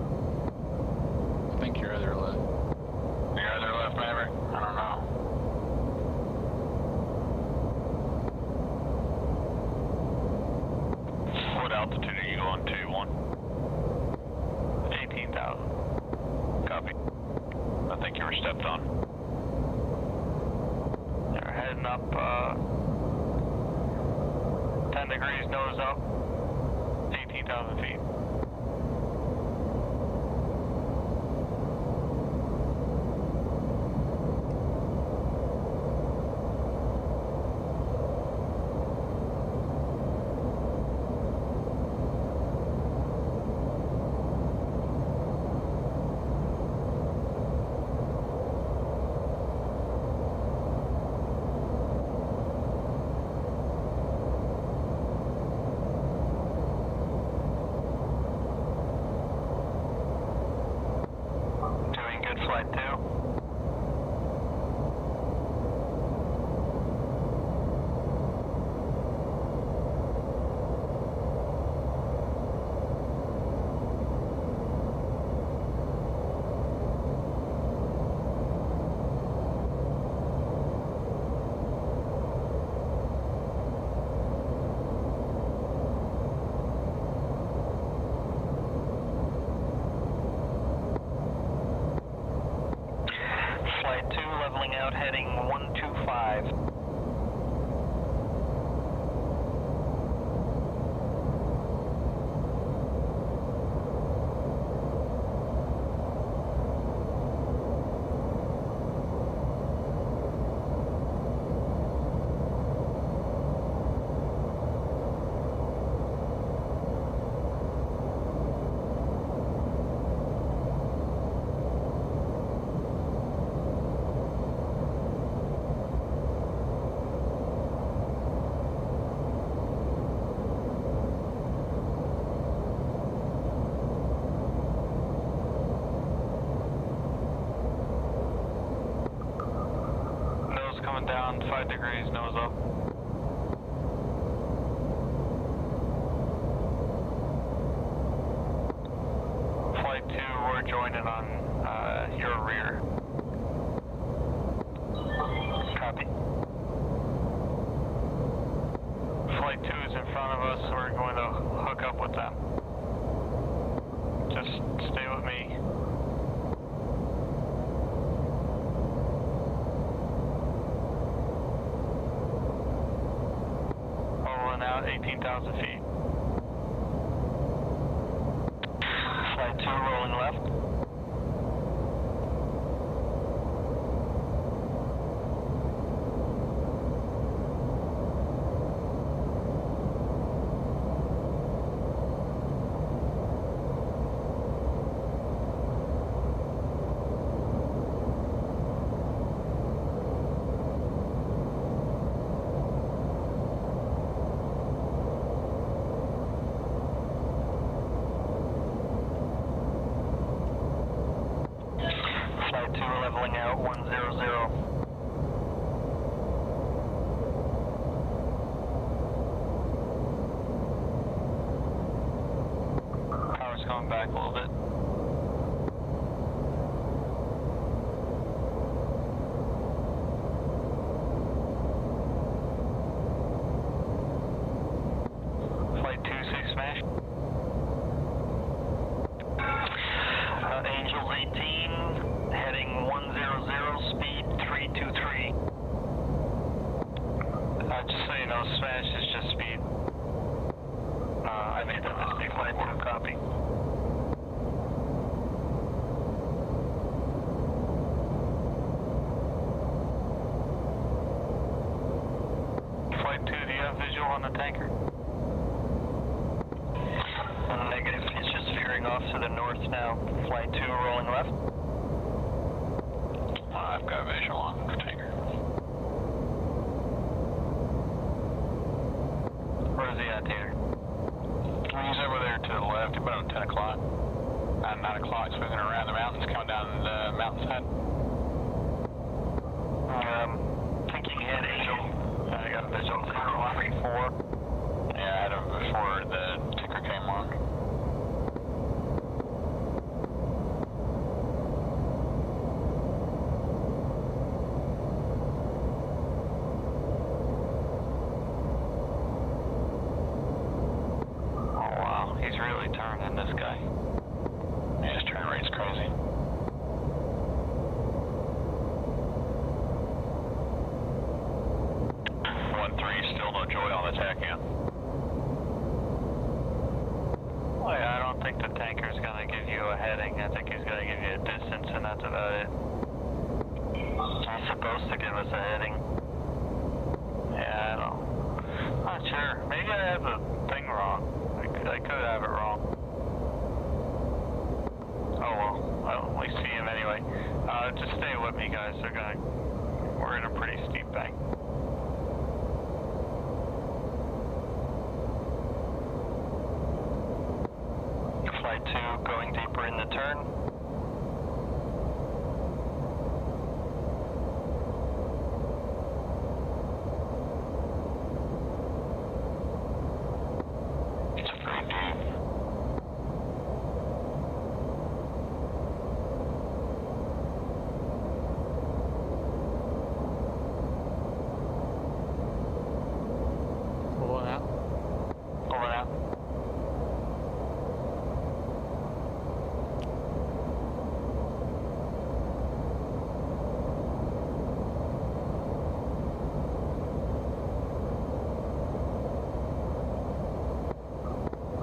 I think you're other left. You're other left, Maverick? I don't know. What altitude are you going to? 18,000. Copy. I think you were stepped on. You're heading up 10 degrees nose up, 18,000 feet. Flight 2. Flight 2 leveling out, heading 125. Coming down 5 degrees, nose up. Flight 2, we're joining on your rear. Copy. Flight 2 is in front of us, we're going to hook up up with them. Just stay with me. Rolling out 18,000 feet. Flight 2 rolling left. Flight 2 leveling out 100. Power's coming back a little bit. Flight 2, say smash. Angels 18, heading 100, speed 323. Just so you know, smash is just speed. I made that mistake. Flight 2, copy. Flight 2, do you have visual on the tanker? Negative, it's just veering off to the north now. Flight 2 rolling left. I've got visual on the tanker. Where is he at here? He's over there to the left, about 10 o'clock. 9 o'clock, swinging around the mountains, coming down the mountainside. Thinking head Angel. I got visual 034. Yeah, I had him before the ticker came on. Oh wow, he's really turning, this guy. Yeah, his turn rate's crazy. Still no joy on the tack in. Well, yeah, I don't think the tanker's gonna give you a heading. I think he's gonna give you a distance, and that's about it. He's supposed to give us a heading. Yeah, I don't. Not sure. Maybe I have the thing wrong. I could have it wrong. Oh well, we see him anyway. Just stay with me, guys. We're in a pretty steep bank. Flight 2 going deeper in the turn. It's pretty deep. Pulling out. Pulling out.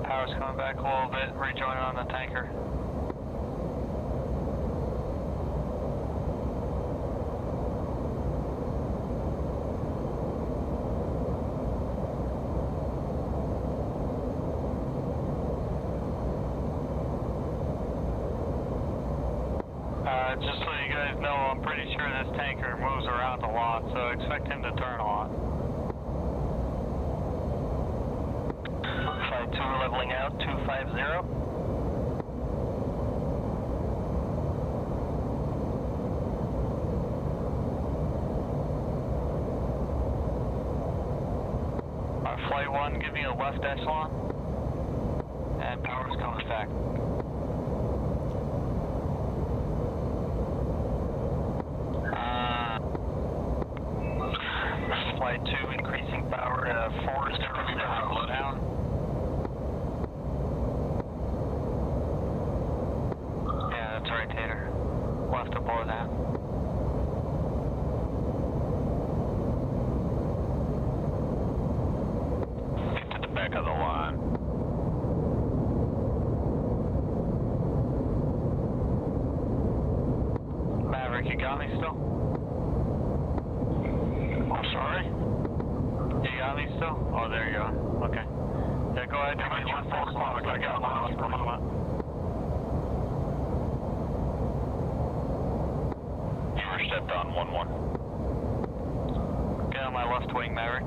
Power's coming back a little bit, rejoining on the tanker. Just so you guys know, I'm pretty sure this tanker moves around a lot, so expect him to turn a lot. Flight 2 leveling out, 250. Flight 1, give me a left echelon. And power's coming back. Flight 2 increasing power to 400. Bloodhound. still? Oh, there you go. Okay. Yeah, go ahead. I got my You were stepped on 1-1. Get on my left wing, Maverick.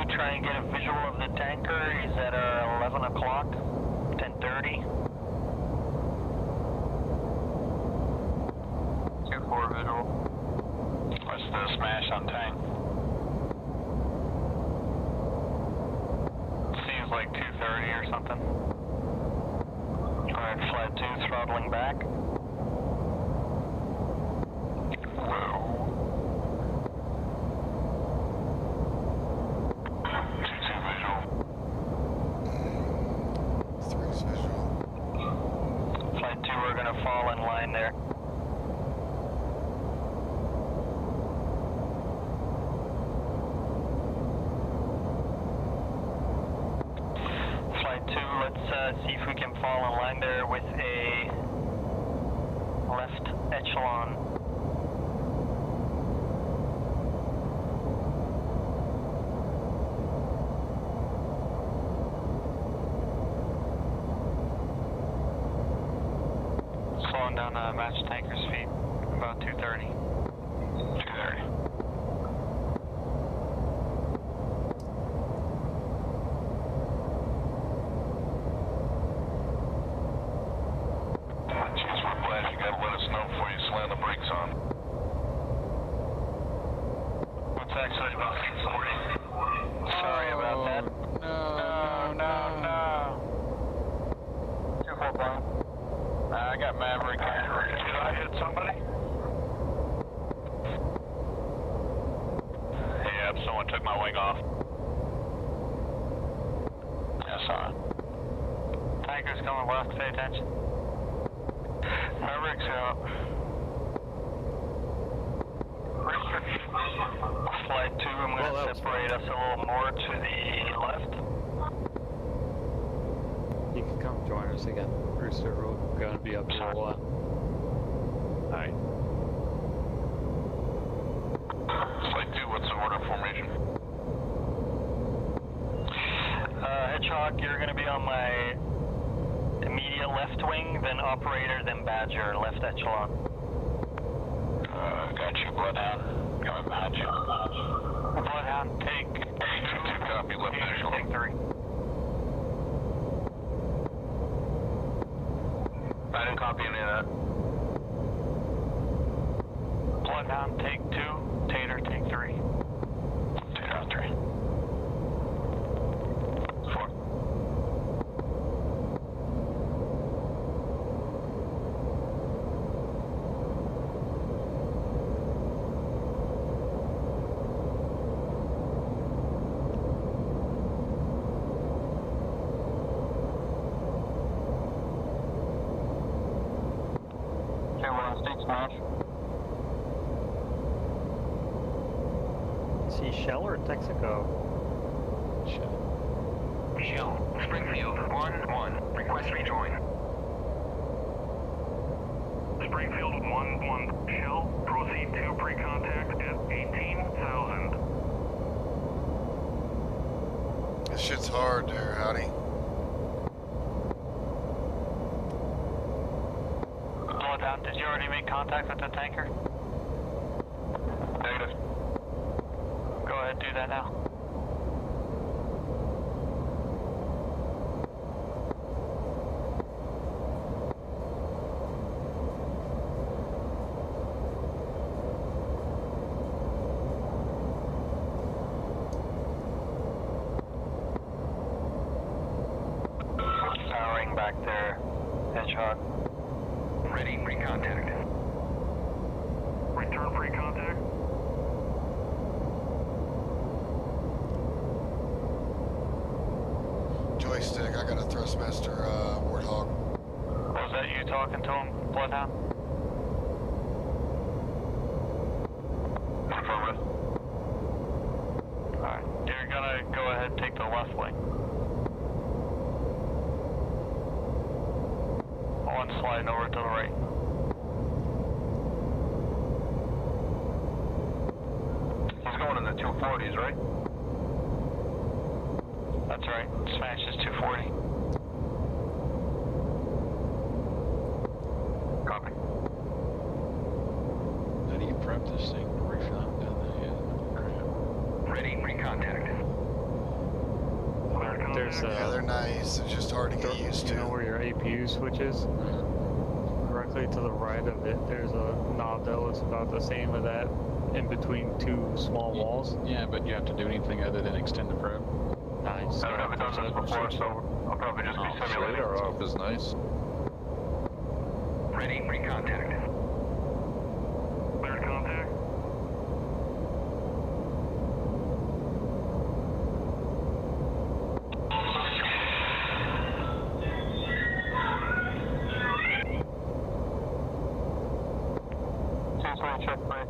Try and get a visual of the tanker. He's at 11 o'clock, 10:30. 2-4 visual. What's the smash on tank? Seems like 2:30 or something. Alright, flight 2 throttling back. Fall in line there. Flight 2, let's see if we can fall in line there with a left echelon. Slowing down match tanker's feet, about 2:30. 2:30. Jeez, we're glad you gotta let us know before you slam the brakes on. It's actually about 6:40. Sorry about that. No. 2-4 blind. I got Maverick. Did I hit somebody? Yeah, someone took my wing off. I saw it. Tanker's going left, pay attention. Maverick's out. Flight 2, I'm going to separate us a little more to the left. You can come join us again. Rooster, we're gonna be up here a lot. Alright. Flight 2, what's the order formation? Hedgehog, you're going to be on my immediate left wing, then operator, then Badger, left echelon. Got you, Bloodhound. Coming behind you. Bloodhound, take 2. Copy, left echelon. Take 3. I didn't copy any of that. Bloodhound, take 2. Tater, take 3. Tater, 3. 4. Smash. See Shell or Texaco? Shell, Springfield, 1-1. Request rejoin. Springfield 1-1. Shell, proceed to pre-contact at 18,000. This shit's hard there, howdy. Bloodhound, did you already make contact with the tanker? Negative. Go ahead, do that now. Powering back there, Hedgehog. Ready, pre-contact. Return pre-contact. Joystick, I got a Thrustmaster Warthog. Was that you talking to him, Bloodhound? wing. One sliding over to the right. He's going in the 240s, right? That's right. Smash is 240. Copy. How do you prep this thing? Refund down the crap. Ready, recontact. There's Yeah, they're nice. It's just hard to get used to. You know where your APU switch is? Directly to the right of it, there's a knob that looks about the same as that in between two small walls. Yeah, but you have to do anything other than extend the probe. Nice. I haven't done this before, so I'll probably just be simulating. Radar off is nice. Ready, recontact. Cleared contact. Check right.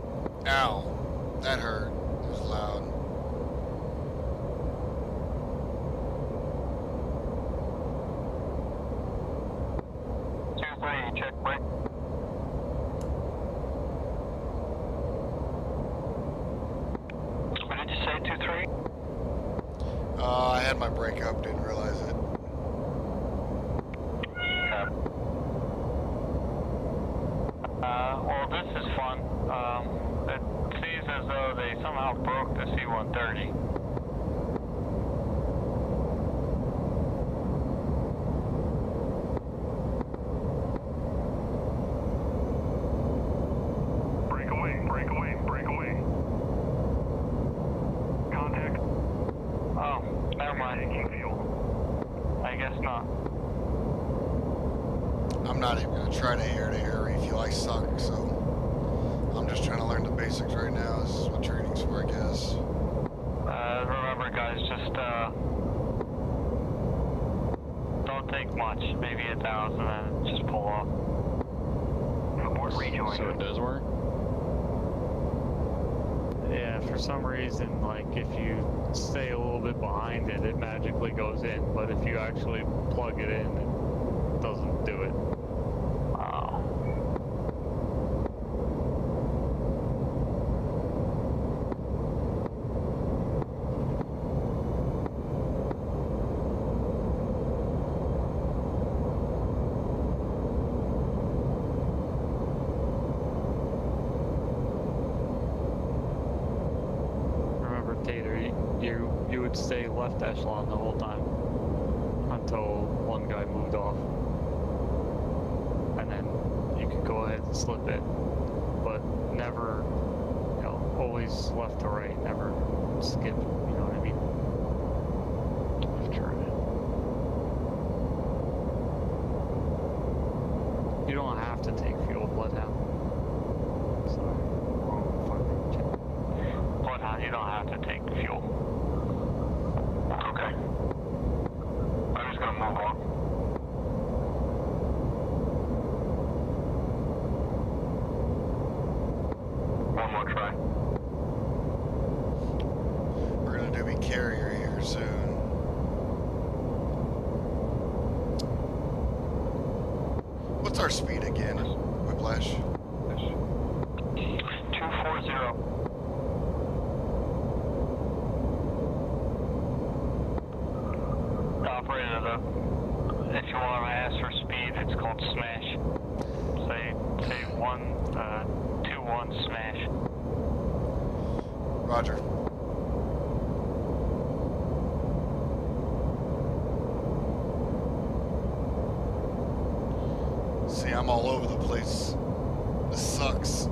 Ow. That hurt. It was loud. Check right. What did you say, 2-3? I had my brake up, didn't realize it. Well, this is fun. It seems as though they somehow broke the C-130. Break away, break away, break away. Contact. Oh, never mind. Taking fuel. I guess not. I'm not even gonna try to air refuel. I suck, so I'm just trying to learn the basics right now. This is what training's for, I guess. Remember, guys, just don't take much. Maybe 1,000, and just pull off. Support rejoin. So it does work? Yeah, for some reason, like if you stay a little bit behind it, it magically goes in. But if you actually plug it in, it doesn't do it. Remember, Tater, you would stay left echelon the whole time until one guy moved off, and then you could go ahead and slip it, but never, you know, always left to right, never skip. You know what I mean? Left to right. You don't have to take fuel, Bloodhound. Sorry. Bloodhound, you don't have to take fuel. Okay. I'm just gonna move on. One more try. We're gonna do be carrier here soon. What's our speed again? Whiplash? 240. Operator, if you want to ask for speed, it's called smash. Say 21 smash. Roger. See, I'm all over the place. This sucks.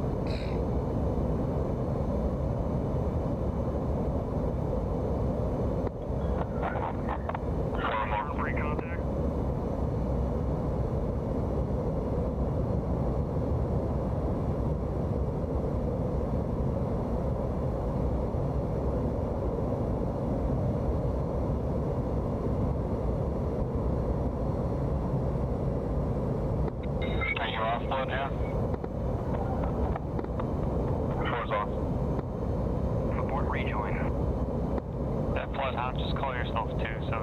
Free contact. Are you off, Bloodhound? Four's off. Support rejoin. That Bloodhound, just call yourself 2, so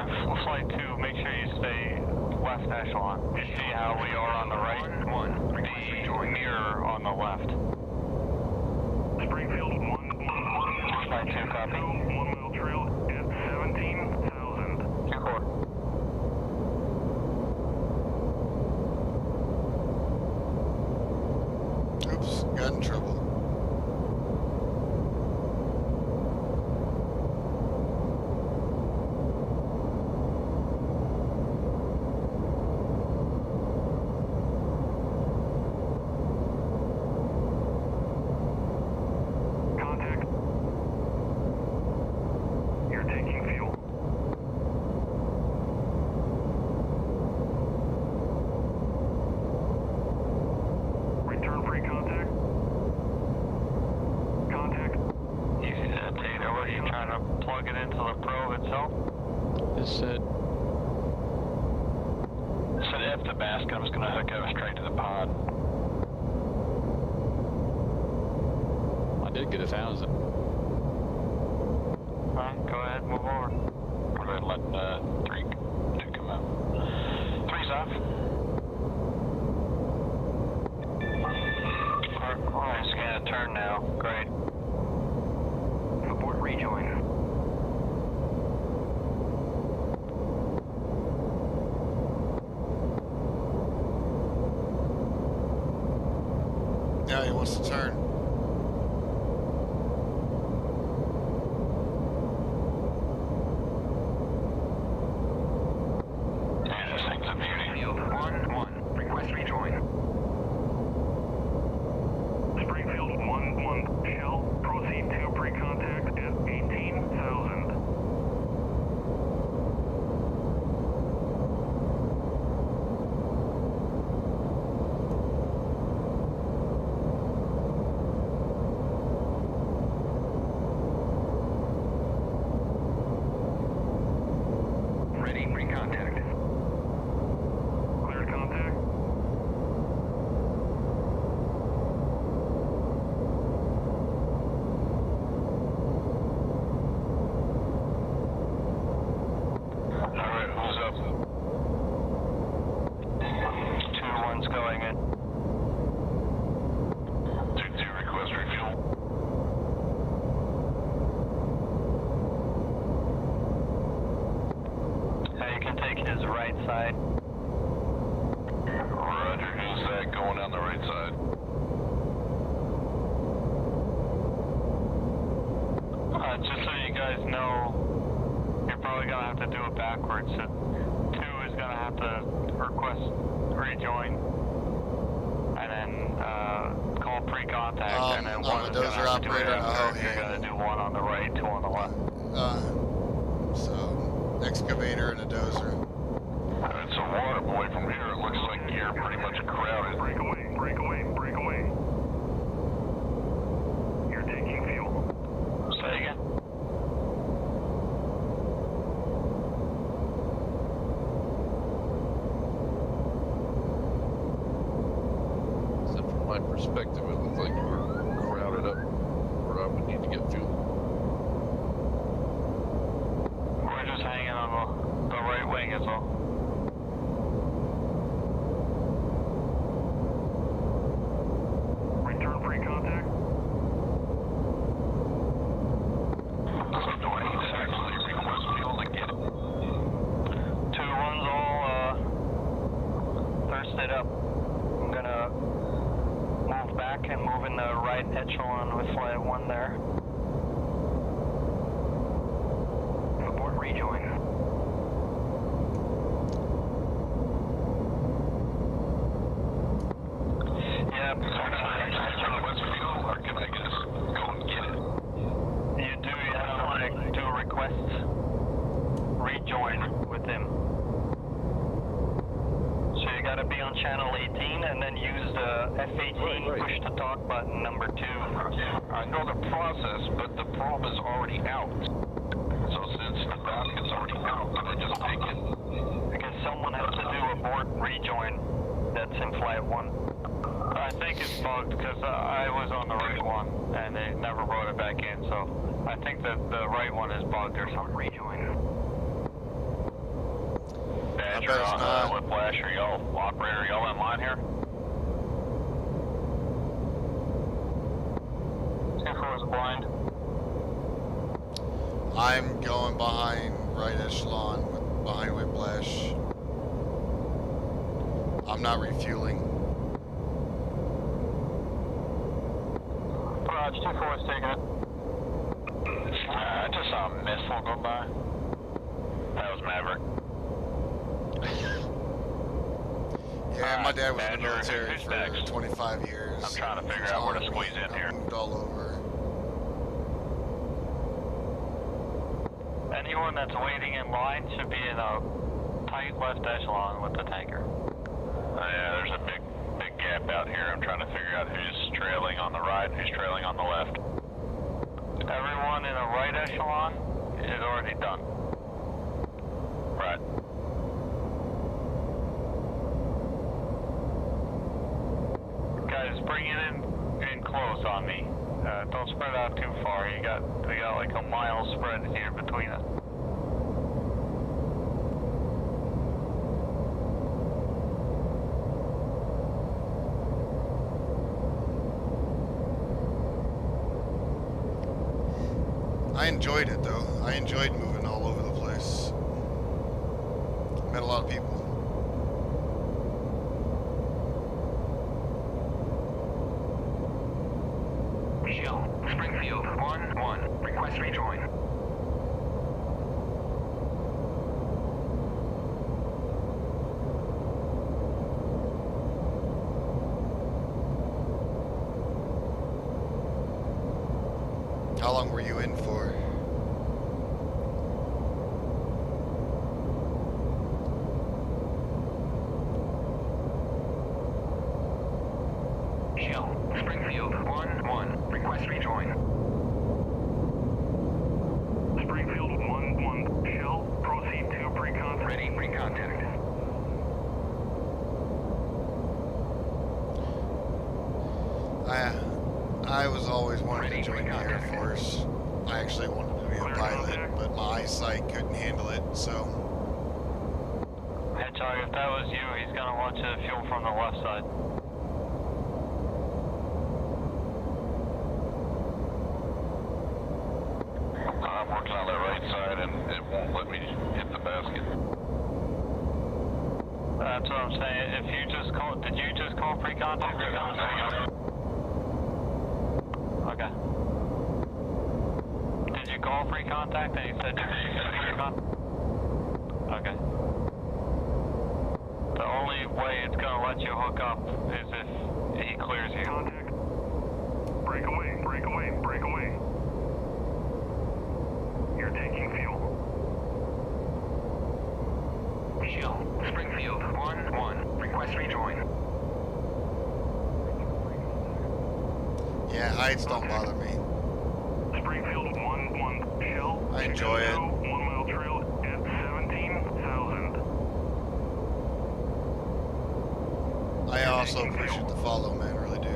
Flight 2, make sure you stay left echelon. You see how we are on the right? The mirror on the left. Springfield 111. Flight 2, copy. 1 mile trail at 17,000. 2-4. Oops, got in trouble. Contact. You're taking fuel. Return free contact. Contact. Data, what are you trying to plug it into the probe itself? It said F to basket. I'm just gonna hook it straight to the pod. I did get 1,000. Alright, go ahead, move over. We're going to let 3 come out. 3's off. Alright, it's gonna turn now. Great. Abort rejoin. Now he wants to turn. Yeah, this thing's a beauty. Field 1-1. Request rejoin. Springfield 1-1. Shell. Proceed to pre-contact at 18,000. Ready, pre-contact. Cleared contact. Alright, who's up? 2-1's going in. 2-2, request refuel. You can take his right side. Roger, who's that going down the right side? Just so you guys know, you're probably gonna have to do it backwards. So 2 is gonna have to request rejoin, and then call pre-contact, and then 1 is the gonna dozer have to do it operator, after. You're gonna do 1 on the right, 2 on the left. So, excavator and a dozer. Alright, so Waterboy, from here it looks like you're pretty much crowded. Break away, break away, break away. You're taking fuel. Say again. So from my perspective, it looks like you're crowded up where I would need to get fuel. We're just hanging on the right wing is all. Return free contact. So do I need to actually request fuel to get it? 2-1's all thirsted up. I'm gonna move back and move in the right echelon with flight 1 there. Abort rejoin. Yeah, Request fuel, or can I just go and get it? you do. You have to do requests. Rejoin with him. So you gotta be on channel 18 and then use the F18 Right. push to talk button number 2. I know the process, but the probe is already out. So since the basket's already out, can I just take it? Because someone has to do abort rejoin that's in flight 1. I think it's bugged because I was on the right one and they never brought it back in, so I think that the right one is bugged or something. Rejoin. I bet it's not. Whiplash, are y'all, operator, are y'all in line here? 2-4 is blind. I'm going behind right echelon, behind Whiplash. I'm not refueling. Raj, 2-4 is taking it. I just saw a missile go by. That was Maverick. Yeah, my dad was in the Badger, military who's for next? 25 years. I'm trying to and figure he out where to taught me. squeeze in I've here. moved all over. Anyone that's waiting in line should be in a tight left echelon with the tanker. Yeah, there's a big gap out here. I'm trying to figure out who's trailing on the right and who's trailing on the left. Everyone in a right echelon is already done. Right. Guys, bring it in close on me. Don't spread out too far. We got like a mile spread here between us. I enjoyed it though. I enjoyed moving all over the place. Met a lot of people. Shell, Springfield, 1-1. Request rejoin. How long were you in for? Shell, Springfield, 1-1. Request rejoin. Springfield, 1-1. Shell, proceed to pre-contact. Ready, pre-contact. I was always wanting to join the Air Force. I actually wanted to be a pilot, but my eyesight couldn't handle it, so. Hedgehog, if that was you, he's gonna want you to fuel from the left side. I'm working on that right side and it won't let me hit the basket. That's what I'm saying. If you just call, did you just call pre-contact? Okay. Did you call pre-contact and he said pre-contact? Okay. The only way it's gonna let you hook up is if he clears you. Contact. Break away, break away, break away. You're taking fuel. Shell, Springfield, 1-1. Request rejoin. Yeah, heights don't bother me. Springfield 1-1. Shell. I enjoy it. 1 mile trail at 17,000. I also appreciate the follow, man, really do.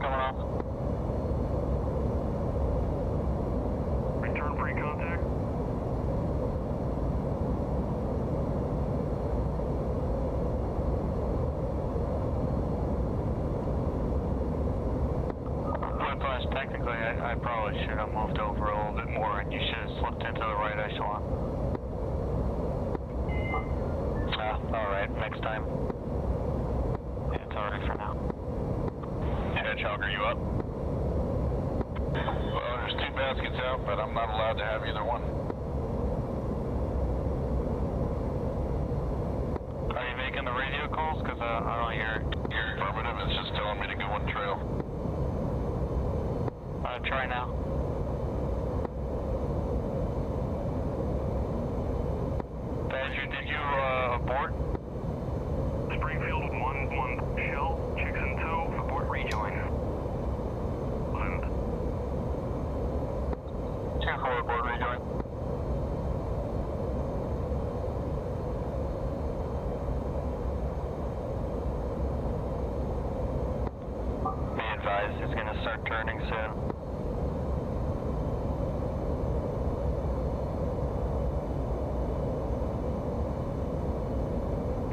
Coming off. Return pre-contact. Whiplash, technically, I probably should have moved over a little bit more and you should have slipped into the right echelon. Alright, next time. Yeah, it's alright for now. Hedgehog, are you up? Well, there's 2 baskets out, but I'm not allowed to have either one. Are you making the radio calls? Because I don't hear it. Affirmative, it's just telling me to go on trail. Try now. Badger, did you abort? Springfield 1-1. Shell. Chickson 2. Abort rejoin. And 2-4 abort rejoin. soon.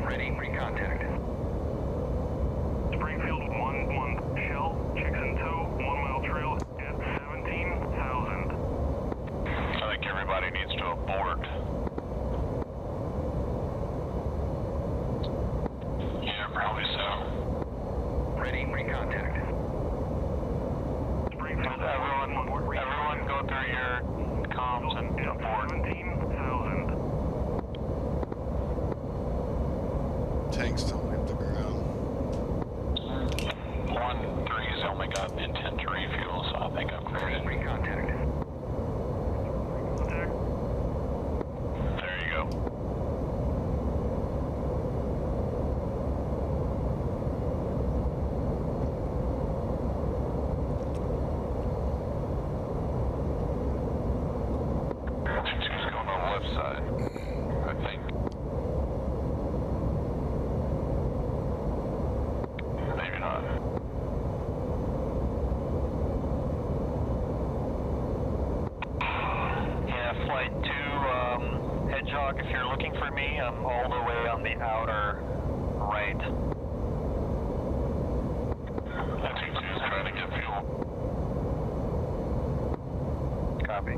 Ready, pre-contact. Springfield 1-1 shell, Chickson 2, 1 mile trail at 17,000. I think everybody needs to abort. Yeah, probably so. Ready, pre-contact. Springfield Everyone go through your comms and abort. 17,000. Tanks don't hit the ground. 1-3's only got intent to refuel, so I think I'm cleared. Pre-contact. There you go. Who's going on the left side? I think. Maybe not. Yeah, flight 2, Hedgehog, if you're looking for me, I'm all the way on the outer right. That 2-2's trying to get fuel. Copy.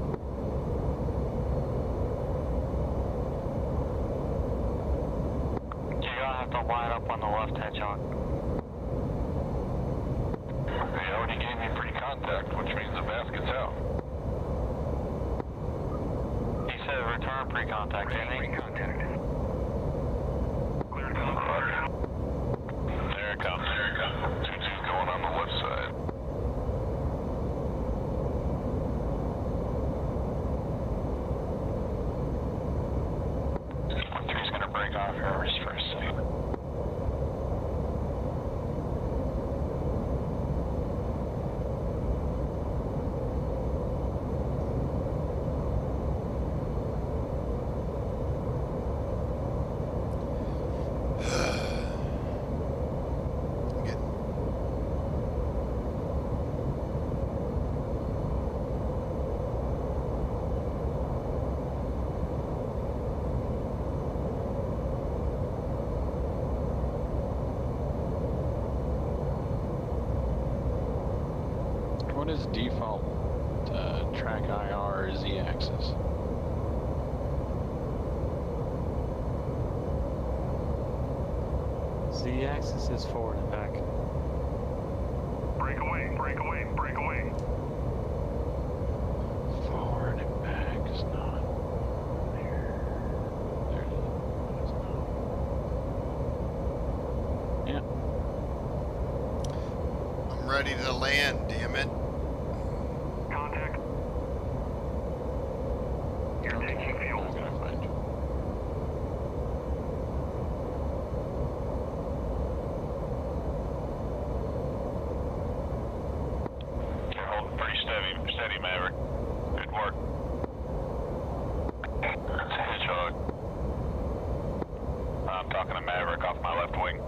You're gonna have to line up on the left, Hedgehog. They already gave me pre-contact, which means the basket's out. He said return pre-contact, didn't he? Pre-contact. Cleared contact. There it comes, there it comes. 2-2's going on the left side. Three's gonna break off here just for a second. Get What is default track IR Z-axis? Z-axis is forward and back. Break away, break away, break away. Forward and back is not there. There it is. What is it? Yeah. I'm ready to land, damn it. Contact. You're taking fuel. I'm gonna find you. You're holding pretty steady, Maverick. Good work. That's a Hedgehog. I'm talking to Maverick off my left wing.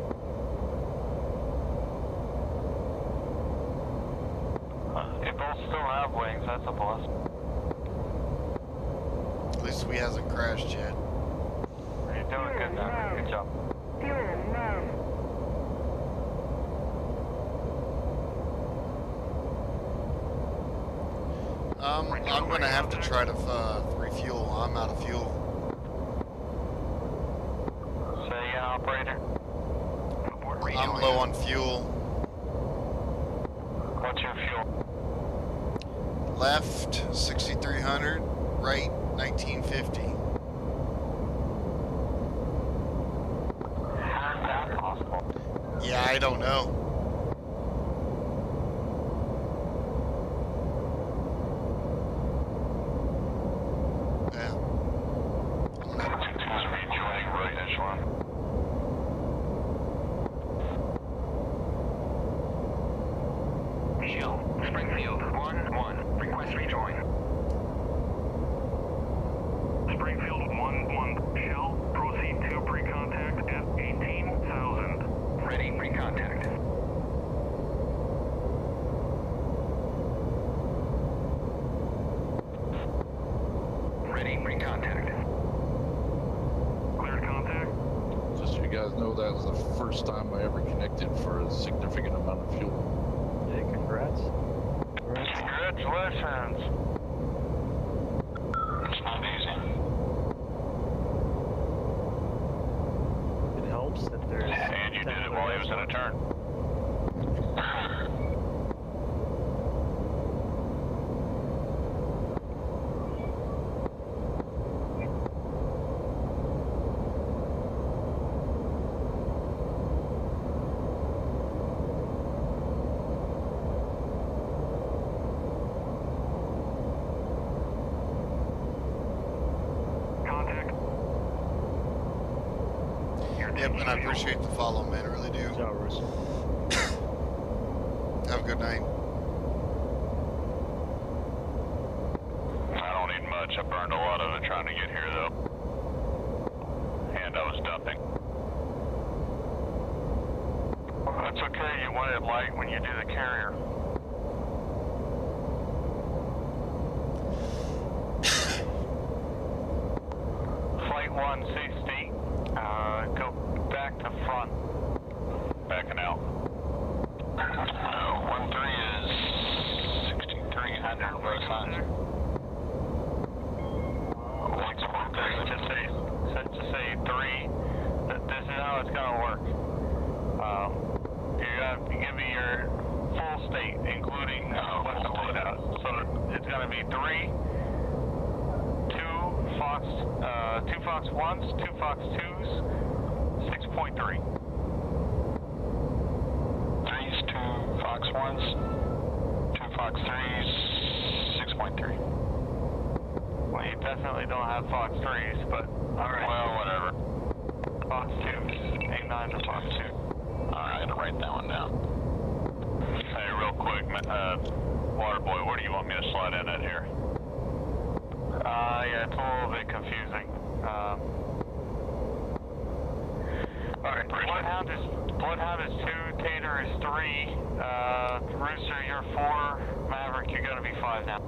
You both still have wings, that's a plus. At least we hasn't crashed yet. You're doing good, Maverick. Good job. Fuel low. I'm gonna have to try to refuel. I'm out of fuel. Say again, operator. I'm low on fuel. What's your fuel? Left 6,300, right 1950. How is that possible? Yeah, I don't know. Yeah. 2-2's rejoining right echelon. Shell, Springfield 1-1. Request rejoin. Springfield 1-1 shell, proceed to pre-contact at 18,000. Ready, pre-contact. guys know that was the first time I ever connected for a significant amount of fuel. Hey, congrats. Congratulations. It's not easy. It helps that there's. And you did it while he was in a turn. Yep, and I appreciate the follow, man. I really do. Good job, Bruce. Have a good night. I don't need much. I burned a lot of it trying to get here, though. And I was dumping. Well, that's okay. You want it light when you do the carrier. Flight 160. Go back to front. Backing out. 1-3 is 6,300 both sides. Just say 3. This is how it's gonna work. You're gonna give me your full state, including what's laid out. So it's gonna be 3, 2 Fox 1s, 2 Fox 2s, 6.3. 3's 2 Fox 1s, 2 Fox 3's, 6.3. Well, you definitely don't have Fox 3s, but alright. Well, whatever. Fox 2s, 8.9 to Fox 2. Alright, I'll write that one down. Hey, real quick, Waterboy, where do you want me to slide in at here? Yeah, it's a little bit confusing. Alright, Bloodhound is 2, Tater is 3, Rooster, you're 4, Maverick, you're gonna be 5 now.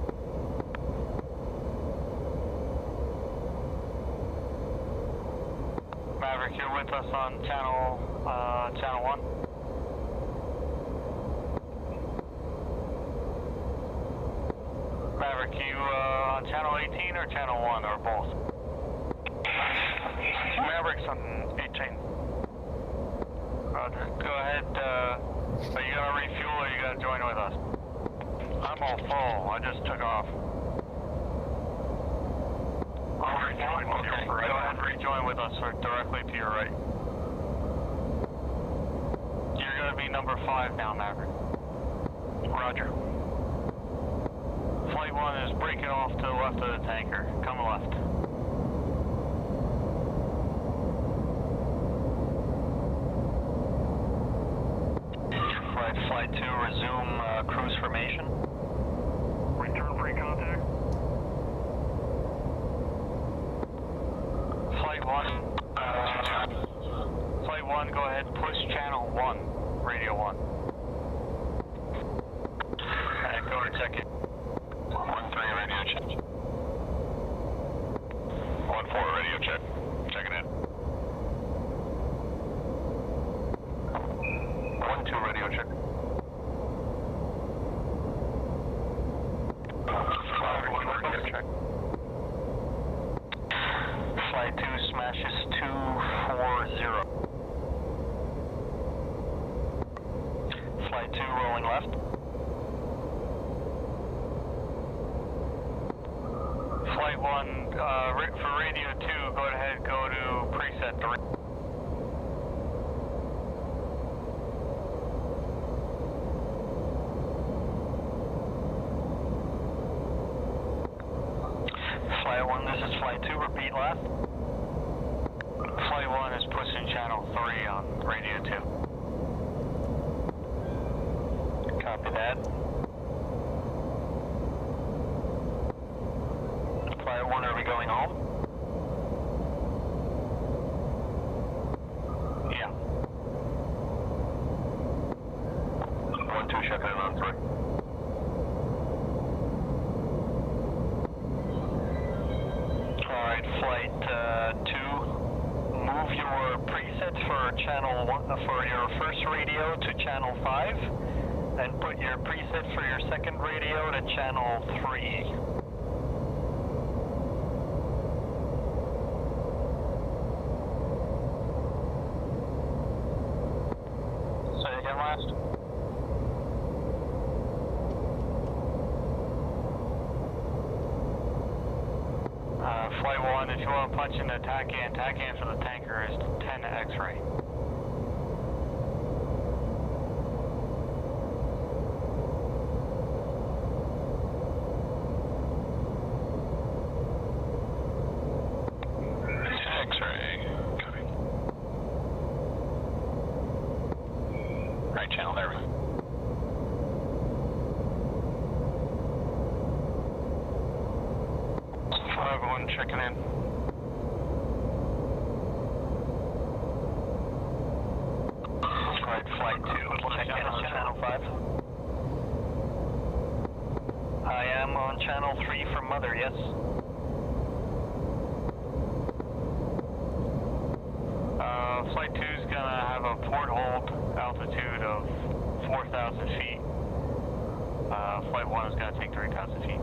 Maverick, you're with us on channel 1. Maverick, you on channel 18 or channel 1 or both? Maverick's on 18. Roger. Go ahead. Are you gonna refuel or are you gonna join with us? I'm all full. I just took off. I'll rejoin with you. Go ahead and rejoin with us or directly to your right. You're gonna be number 5 now, Maverick. Roger. Flight 1 is breaking off to the left of the tanker. Come left. Flight 2, resume cruise formation. Return free contact. Flight 1, go ahead, push channel 1, radio 1. And go to check it. 1-3 radio check. 1-4 radio check. Checking in. 1-2 radio check. 5-1 radio check. Flight 2 smashes 240. Flight 2 rolling left. Flight 1, for radio 2, go ahead, go to preset 3. Flight 1, this is Flight 2, repeat left. Flight 1 is pushing channel 3 on radio 2. Copy that. Flight 1, are we going home? Yeah. 1-2, checking in on 3. Alright, Flight 2, move your presets for channel 1 for your first radio to channel 5, and put your preset for your second radio to channel 3. Say again, last. Flight 1, if you want to punch in the TACAN for the tanker is 10 X-ray. X-ray. Copy. Right channel there. 5-1 checking in. Right, flight 2, check in on channel 5. I am on channel 3 for mother, yes. Flight 2 is gonna have a port hold altitude of 4,000 feet. Flight 1 is gonna take 3,000 feet.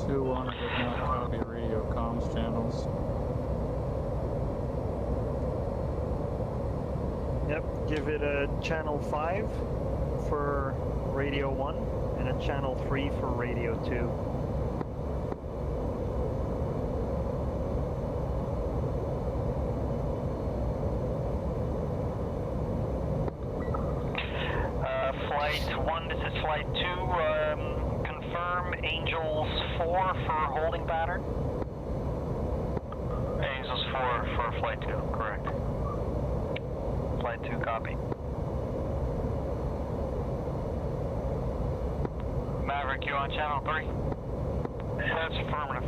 2-1, I did not copy radio comms channels. Yep, give it a channel 5 for radio 1 and a channel 3 for radio 2. Flight 1, this is Flight 2, confirm Angels 4 for holding pattern? Angels 4 for Flight 2, correct. Flight 2, copy. Maverick, you on channel 3? That's affirmative.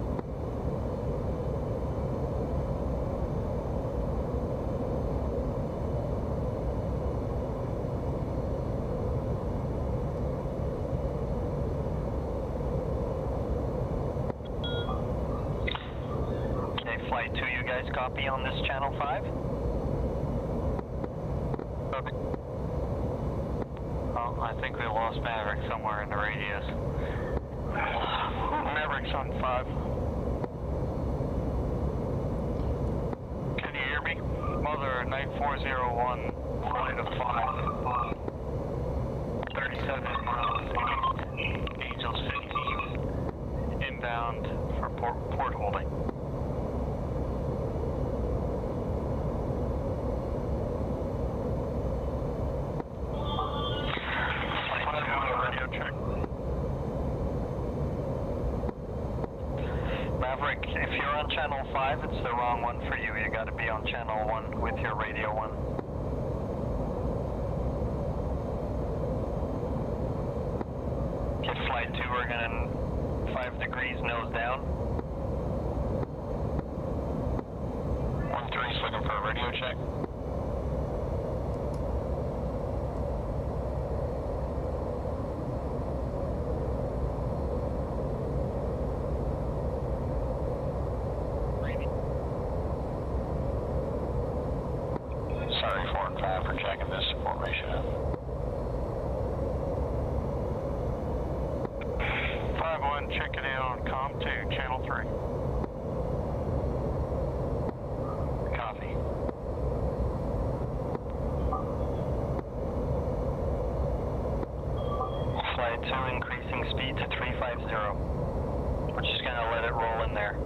Flight 2, you guys copy on this channel 5? Copy. Oh, I think we lost Maverick somewhere in the radius. Maverick's on 5. Can you hear me? Mother, 9401, flight of 5. 37 miles east, Angels 15, inbound for port holding. Maverick, if you're on channel 5, it's the wrong one for you. You gotta be on channel 1 with your radio 1. Okay, flight 2, we're gonna 5 degrees nose down. 1-3 is looking for a radio check. Sorry, 4 and 5 for checking this formation out. 5-1, checking in on COM 2, channel 3. Copy. Flight 2, increasing speed to 350. We're just gonna let it roll in there.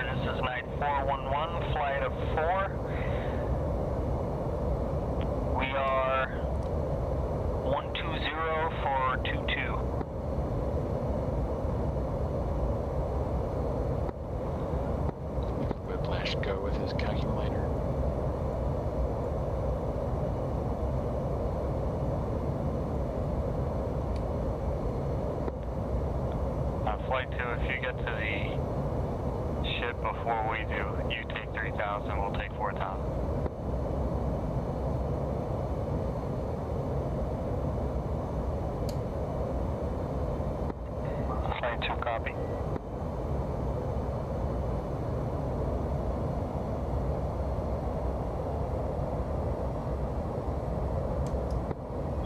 This is night 411, flight of 4. We are 120 for 22. get to the ship before we do. You take 3,000, we'll take 4,000. Flight 2, copy.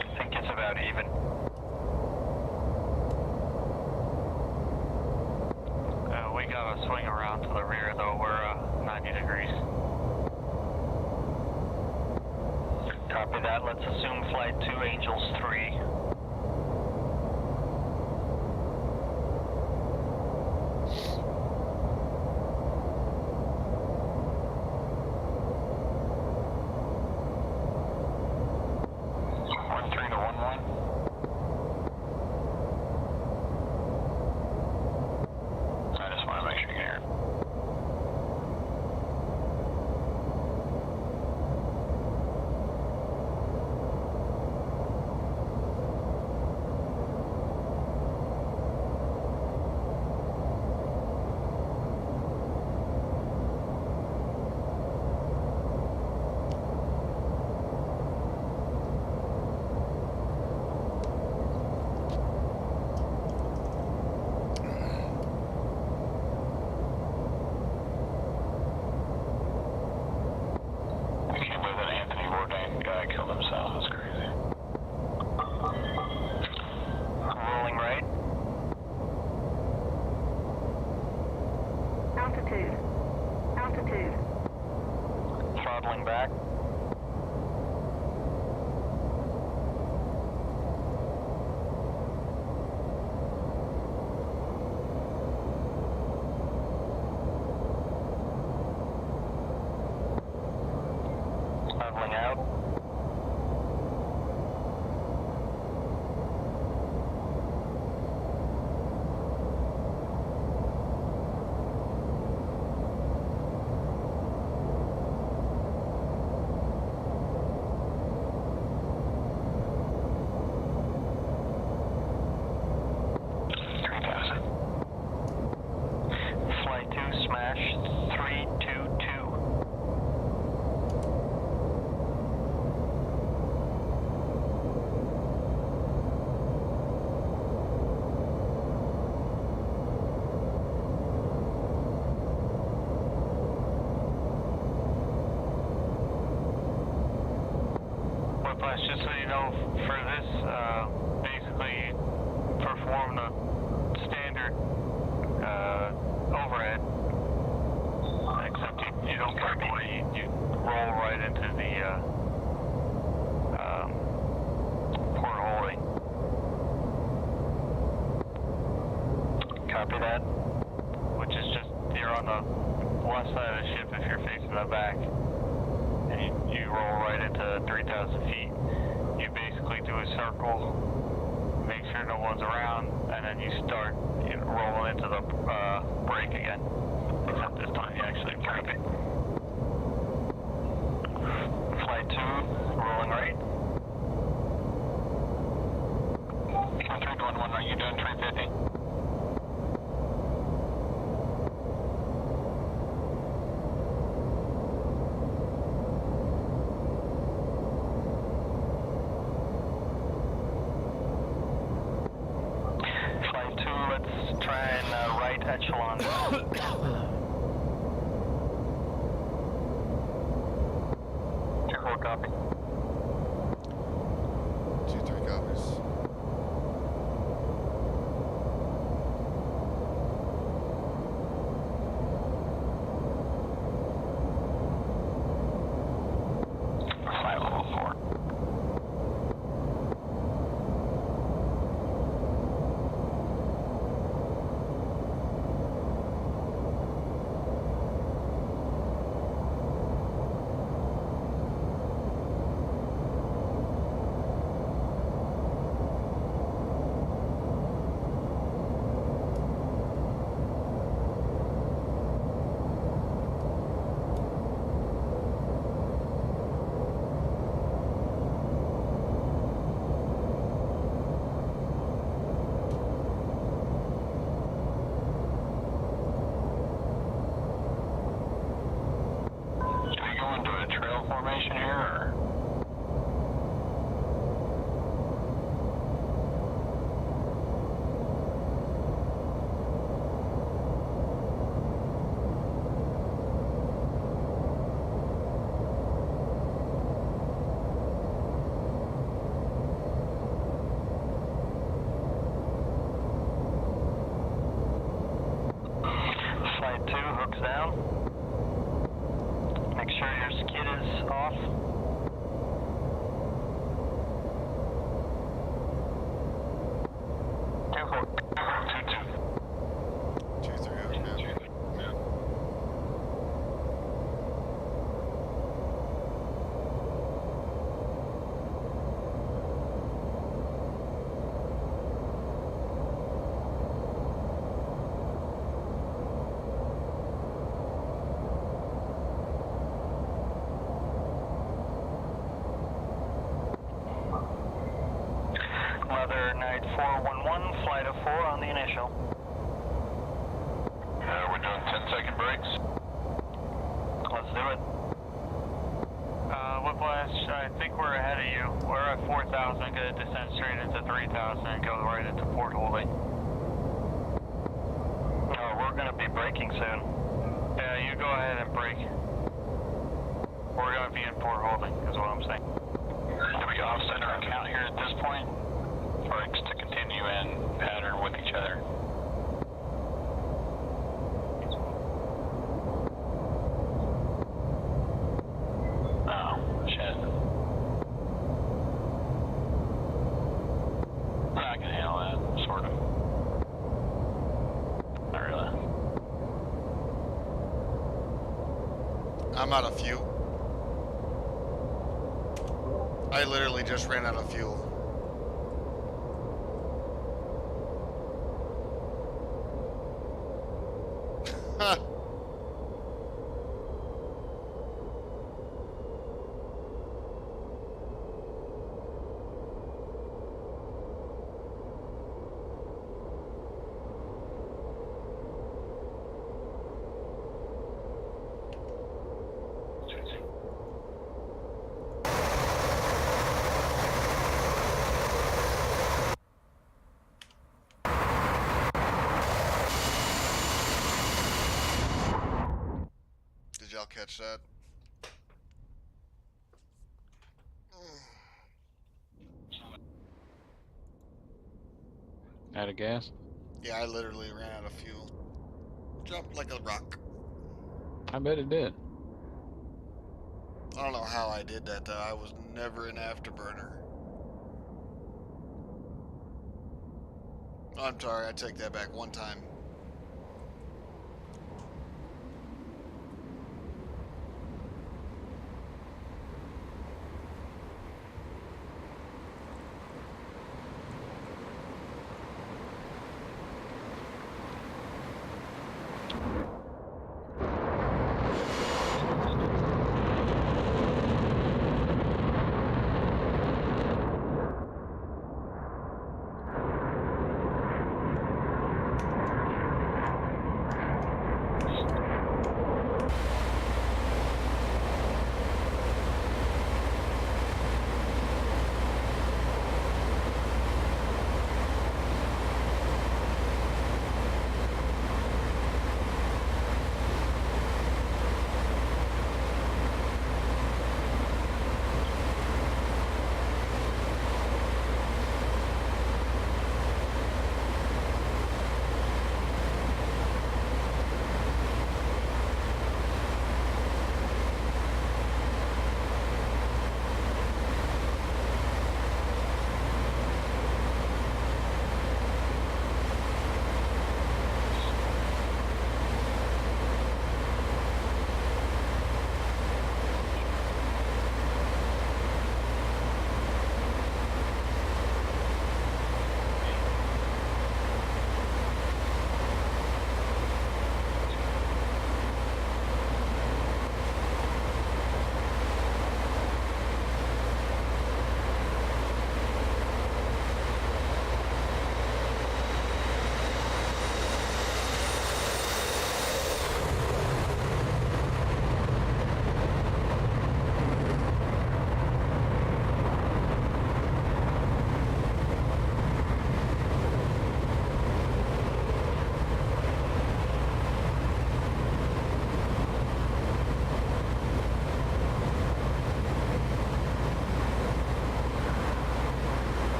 I think it's about even. We gotta swing around to the rear though, we're 90 degrees. Copy that, let's assume flight 2, Angels 3. Altitude. Throttling back. Leveling out. Just so you know, for this, basically perform the standard overhead, except you don't copy, you roll right into the port holding. Copy that, which is just, you're on the left side of the ship if you're facing the back. And you roll right into 3,000 feet. You basically do a circle, make sure no one's around, and then you start rolling into the brake again. Except this time you actually grab it. Flight 2, rolling right. 311, are you doing 350? Try and right echelon. Check copy. 2-3 copies. Flight level 4. 2, hooks down. Make sure your skid is off. Two, hook. 2, 2. 2, 3, okay. Weather night 411, flight of 4 on the initial. We're doing 10-second breaks. Let's do it. Whiplash, I think we're ahead of you. We're at 4,000, gonna descend straight into 3,000 and go right into port holding. No, we're gonna be braking soon. Yeah, you go ahead and brake. We're gonna be in port holding, is what I'm saying. Do we offset our account here at this point? Or to continue in pattern with each other? Oh, shit. I can handle that, sort of. Not really. I'm out of fuel. I literally just ran out of fuel. Did y'all catch that? Out of gas? Yeah, I literally ran out of fuel. Dropped like a rock. I bet it did. I don't know how I did that though. I was never an afterburner. I'm sorry, I take that back one time.